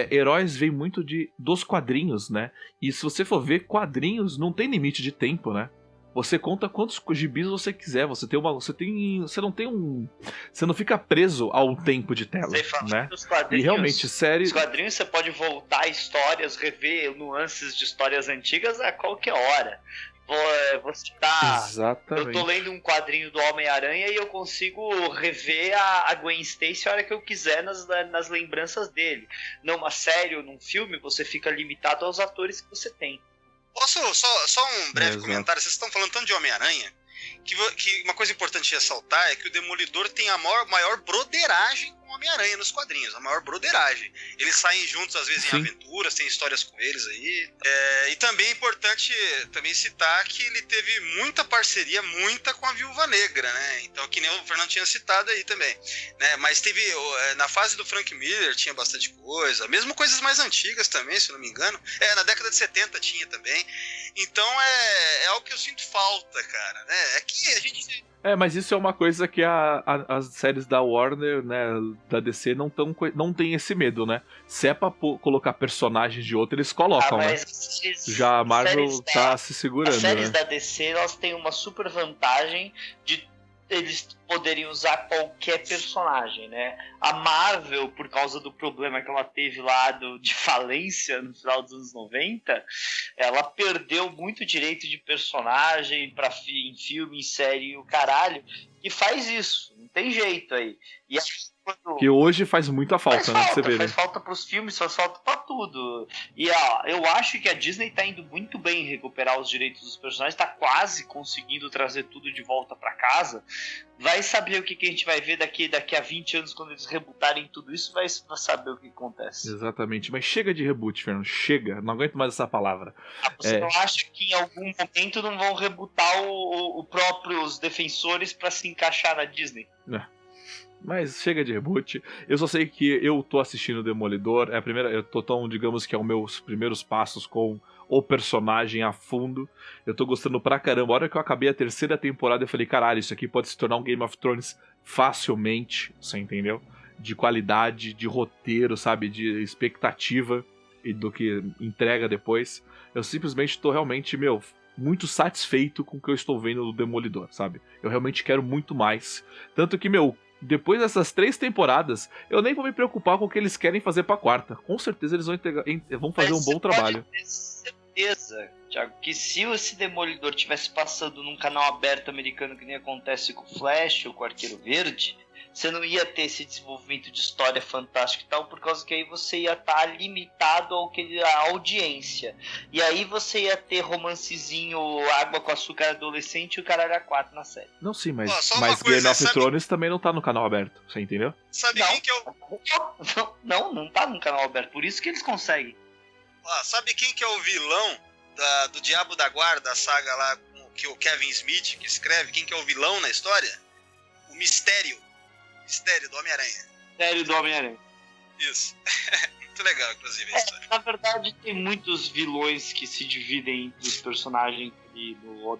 heróis vêm muito dos quadrinhos, né? E se você for ver, quadrinhos não tem limite de tempo, né? Você conta quantos gibis você quiser. Você não fica preso ao tempo de tela, né? E realmente, série... Os quadrinhos você pode voltar a histórias, rever nuances de histórias antigas a qualquer hora. Exatamente. Eu tô lendo um quadrinho do Homem-Aranha e eu consigo rever a Gwen Stacy a hora que eu quiser nas lembranças dele. Numa série ou num filme, você fica limitado aos atores que você tem. Posso só um breve comentário? Vocês estão falando tanto de Homem-Aranha que uma coisa importante de ressaltar é que o Demolidor tem a maior broderagem com o Homem-Aranha nos quadrinhos, a maior broderagem. Eles saem juntos às vezes em aventuras, tem histórias com eles aí. E também é importante também citar que ele teve muita parceria, com a Viúva Negra, né? Então, que nem o Fernando tinha citado aí também, né? Mas teve, na fase do Frank Miller tinha bastante coisa, mesmo coisas mais antigas também, se eu não me engano. Na década de 70 tinha também. Então é algo que eu sinto falta, cara, né? É que a gente... mas isso é uma coisa que as séries da Warner, né, da DC, não tem esse medo, né? Se é pra colocar personagens de outro, eles colocam, né? Já a Marvel tá se segurando, as séries, né? da DC, elas têm uma super vantagem de eles poderem usar qualquer personagem, né? A Marvel, por causa do problema que ela teve lá de falência no final dos anos 90, ela perdeu muito direito de personagem em filme, em série, o caralho, e faz isso, não tem jeito aí. E Que hoje faz muita falta, né? Você vê, faz falta pros filmes, faz falta pra tudo. E eu acho que a Disney tá indo muito bem em recuperar os direitos dos personagens, tá quase conseguindo trazer tudo de volta pra casa. Vai saber o que a gente vai ver daqui a 20 anos, quando eles rebootarem tudo isso, vai saber o que acontece. Exatamente, mas chega de reboot, Fernando, chega, não aguento mais essa palavra. Você não acha que em algum momento não vão rebootar os próprios defensores pra se encaixar na Disney? Mas chega de reboot. Eu só sei que eu tô assistindo Demolidor. É a primeira. Eu tô tão, digamos que é os meus primeiros passos com o personagem a fundo. Eu tô gostando pra caramba. A hora que eu acabei a 3ª temporada, eu falei, caralho, isso aqui pode se tornar um Game of Thrones facilmente. Você entendeu? De qualidade, de roteiro, sabe? De expectativa e do que entrega depois. Eu simplesmente tô realmente, muito satisfeito com o que eu estou vendo do Demolidor, sabe? Eu realmente quero muito mais. Tanto que, depois dessas 3 temporadas, eu nem vou me preocupar com o que eles querem fazer pra 4ª. Com certeza eles vão fazer um bom trabalho. Pode ter certeza, Thiago, que se esse Demolidor tivesse passando num canal aberto americano, que nem acontece com o Flash ou com o Arqueiro Verde, você não ia ter esse desenvolvimento de história fantástica e tal, por causa que aí você ia estar limitado à audiência. E aí você ia ter romancezinho, água com açúcar adolescente e o caralho a 4 na série. Não, sim, mas Game of Thrones também não tá no canal aberto, você entendeu? Sabe quem que é o... Não tá no canal aberto, por isso que eles conseguem. Sabe quem que é o vilão do Diabo da Guarda, a saga lá que o Kevin Smith que escreve? Quem que é o vilão na história? O Mistério do Homem-Aranha. Mistério do Homem-Aranha. Isso. Muito legal, inclusive, a história. Na verdade, tem muitos vilões que se dividem entre os personagens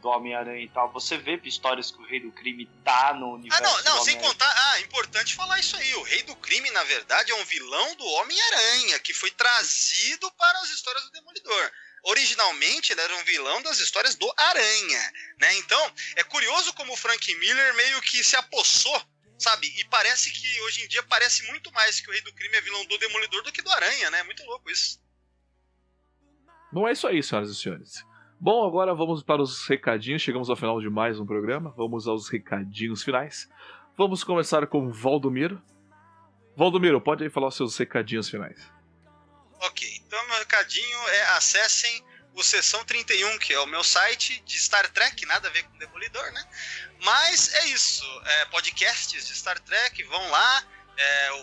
do Homem-Aranha e tal. Você vê histórias que o Rei do Crime tá no universo não, sem contar... importante falar isso aí. O Rei do Crime, na verdade, é um vilão do Homem-Aranha, que foi trazido para as histórias do Demolidor. Originalmente, ele era um vilão das histórias do Aranha, né? Então, é curioso como o Frank Miller meio que se apossou, sabe? E parece que hoje em dia parece muito mais que o Rei do Crime é vilão do Demolidor do que do Aranha, né? Muito louco isso. Bom, é isso aí, senhoras e senhores. Bom, agora vamos para os recadinhos. Chegamos ao final de mais um programa. Vamos aos recadinhos finais. Vamos começar com Valdomiro. Valdomiro, pode aí falar os seus recadinhos finais. Ok, então meu recadinho é acessem o Sessão 31, que é o meu site de Star Trek, nada a ver com Demolidor, né? Mas é isso, podcasts de Star Trek, vão lá,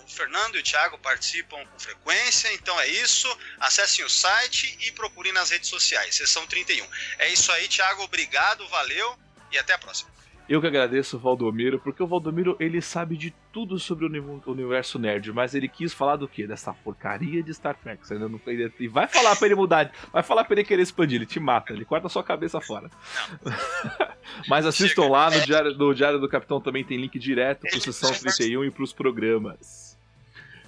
o Fernando e o Thiago participam com frequência, então é isso, acessem o site e procurem nas redes sociais, Sessão 31. É isso aí, Thiago, obrigado, valeu e até a próxima. Eu que agradeço o Valdomiro, porque o Valdomiro, ele sabe de tudo sobre o universo nerd, mas ele quis falar do quê? Dessa porcaria de Star Trek. Você ainda não... E vai falar pra ele mudar, vai falar pra ele querer expandir, ele te mata, ele corta a sua cabeça fora. Mas assistam lá, no Diário do Capitão também tem link direto pro Sessão 31 e pros programas.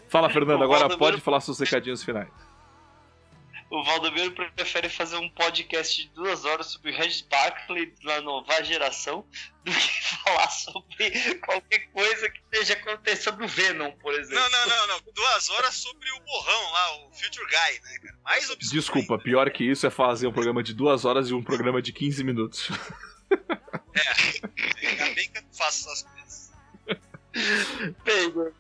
Fala, Fernando, agora pode falar seus recadinhos finais. O Valdomiro prefere fazer um podcast de 2 horas sobre o Regis Barkley na nova geração do que falar sobre qualquer coisa que esteja acontecendo no Venom, por exemplo. Não. 2 horas sobre o borrão lá, o Future Guy, né, cara? Mais obscuro. Desculpa, pior que isso é fazer um programa de 2 horas e um programa de 15 minutos. Ainda bem que eu faço essas coisas. Bem,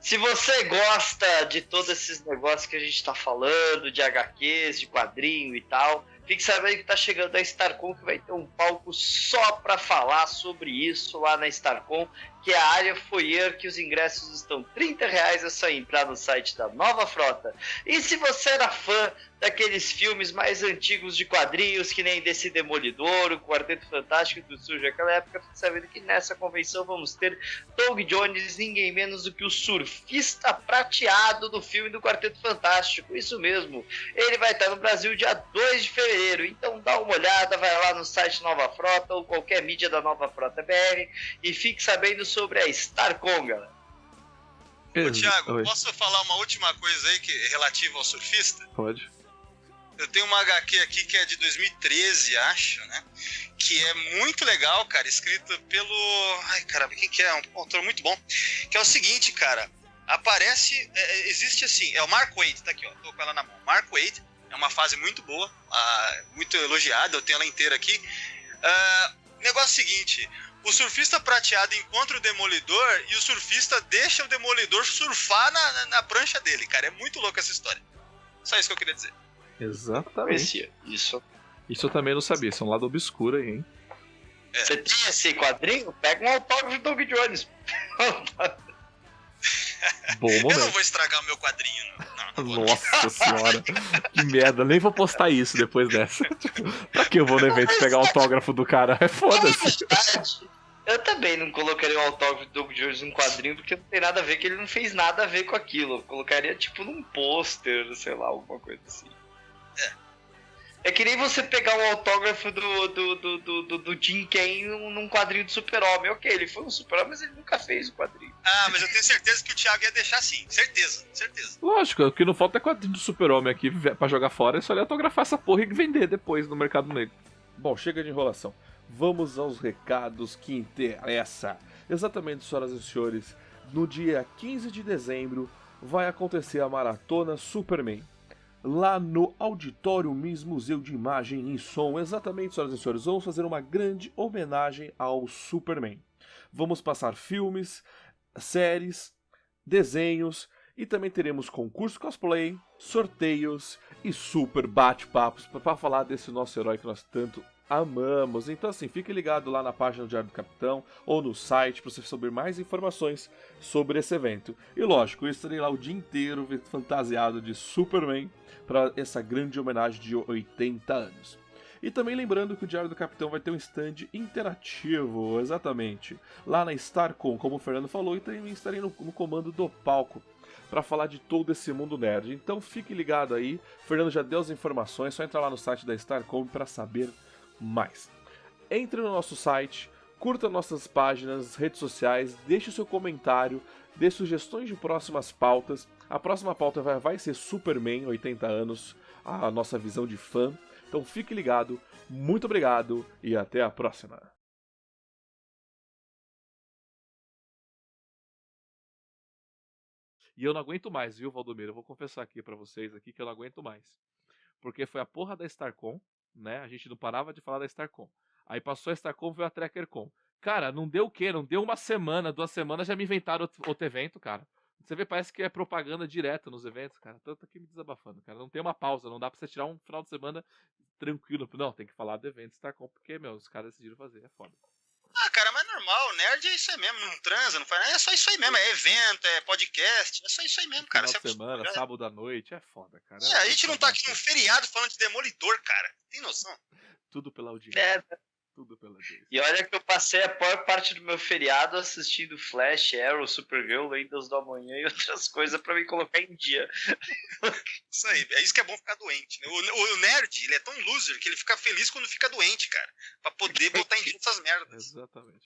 se você gosta de todos esses negócios que a gente tá falando, de HQs, de quadrinho e tal, fique sabendo que tá chegando a StarCon, que vai ter um palco só pra falar sobre isso lá na StarCon, que é a área foyer, que os ingressos estão R$30, é só entrar no site da Nova Frota. E se você era fã daqueles filmes mais antigos de quadrinhos, que nem desse Demolidor, o Quarteto Fantástico do Surge naquela época, fique sabendo que nessa convenção vamos ter Doug Jones, ninguém menos do que o surfista prateado do filme do Quarteto Fantástico, isso mesmo. Ele vai estar no Brasil dia 2 de fevereiro, então dá uma olhada, vai lá no site Nova Frota ou qualquer mídia da Nova Frota BR e fique sabendo sobre a StarCon, galera. Ô, Thiago, posso falar uma última coisa aí que é relativa ao surfista? Pode. Eu tenho uma HQ aqui que é de 2013, acho, né? Que é muito legal, cara, escrita pelo... Ai, caramba, quem que é? Um autor muito bom. Que é o seguinte, cara, aparece... existe assim, é o Mark Waid, tá aqui, ó, tô com ela na mão. Mark Waid, é uma fase muito boa, muito elogiada, eu tenho ela inteira aqui. Negócio seguinte... o surfista prateado encontra o Demolidor e o surfista deixa o Demolidor surfar na prancha dele, cara. É muito louco essa história. Só isso que eu queria dizer. Exatamente. Isso eu também não sabia, isso é um lado obscuro aí, hein? Você tem esse quadrinho? Pega um autógrafo do Doug Jones. Bom momento. Eu não vou estragar o meu quadrinho, não. Nossa senhora, que merda, nem vou postar isso depois dessa. Pra que eu vou no evento pegar o autógrafo do cara? É foda-se. Eu também não colocaria o autógrafo do Doug Jones num quadrinho, porque não tem nada a ver, que ele não fez nada a ver com aquilo. Eu colocaria tipo num pôster, sei lá, alguma coisa assim. É que nem você pegar o autógrafo do Jim Kane num quadrinho do Super-Homem. Ok, ele foi um Super-Homem, mas ele nunca fez o quadrinho. Ah, mas eu tenho certeza que o Thiago ia deixar sim. Certeza. Lógico, o que não falta é quadrinho do Super-Homem aqui pra jogar fora. É só ele autografar essa porra e vender depois no mercado negro. Bom, chega de enrolação. Vamos aos recados que interessam. Exatamente, senhoras e senhores, no dia 15 de dezembro vai acontecer a Maratona Superman. Lá no Auditório Miss Museu de Imagem e Som. Exatamente, senhoras e senhores, vamos fazer uma grande homenagem ao Superman. Vamos passar filmes, séries, desenhos e também teremos concurso cosplay, sorteios e super bate-papos para falar desse nosso herói que nós tanto amamos. Então assim, fique ligado lá na página do Diário do Capitão ou no site para você saber mais informações sobre esse evento. E lógico, eu estarei lá o dia inteiro fantasiado de Superman para essa grande homenagem de 80 anos. E também lembrando que o Diário do Capitão vai ter um stand interativo, exatamente, lá na StarCon, como o Fernando falou, e também estarei no comando do palco para falar de todo esse mundo nerd. Então fique ligado aí, o Fernando já deu as informações, é só entrar lá no site da StarCon para saber mais. Entre no nosso site, curta nossas páginas, redes sociais, deixe o seu comentário, dê sugestões de próximas pautas. A próxima pauta vai ser Superman, 80 anos, a nossa visão de fã. Então fique ligado, muito obrigado e até a próxima. E eu não aguento mais, viu, Valdomiro? Eu vou confessar aqui pra vocês aqui que eu não aguento mais. Porque foi a porra da StarCon, né? A gente não parava de falar da StarCon. Aí passou a StarCon, veio a TrekkerCon. Cara, não deu o quê? Não deu uma semana, 2 semanas, já me inventaram outro evento, cara. Você vê, parece que é propaganda direta nos eventos, cara. Tanto aqui me desabafando, cara. Não tem uma pausa, não dá pra você tirar um final de semana tranquilo. Não, tem que falar do evento StarCon, porque, meu, os caras decidiram fazer, é foda. Ah, cara, mas normal, nerd é isso aí mesmo, não transa, não faz nada, é só isso aí mesmo, é evento, é podcast, é só isso aí mesmo, cara. Final de semana, sábado à noite, é foda, cara. A gente não tá aqui num feriado falando de Demolidor, cara. Tem noção? Tudo pela audiência. É. Tudo pela audiência. E olha que eu passei a maior parte do meu feriado assistindo Flash, Arrow, Supergirl, Lendas do Amanhã e outras coisas pra me colocar em dia. Isso aí, é isso que é bom ficar doente, né? O nerd, ele é tão loser que ele fica feliz quando fica doente, cara. Pra poder botar em dia essas merdas. Exatamente.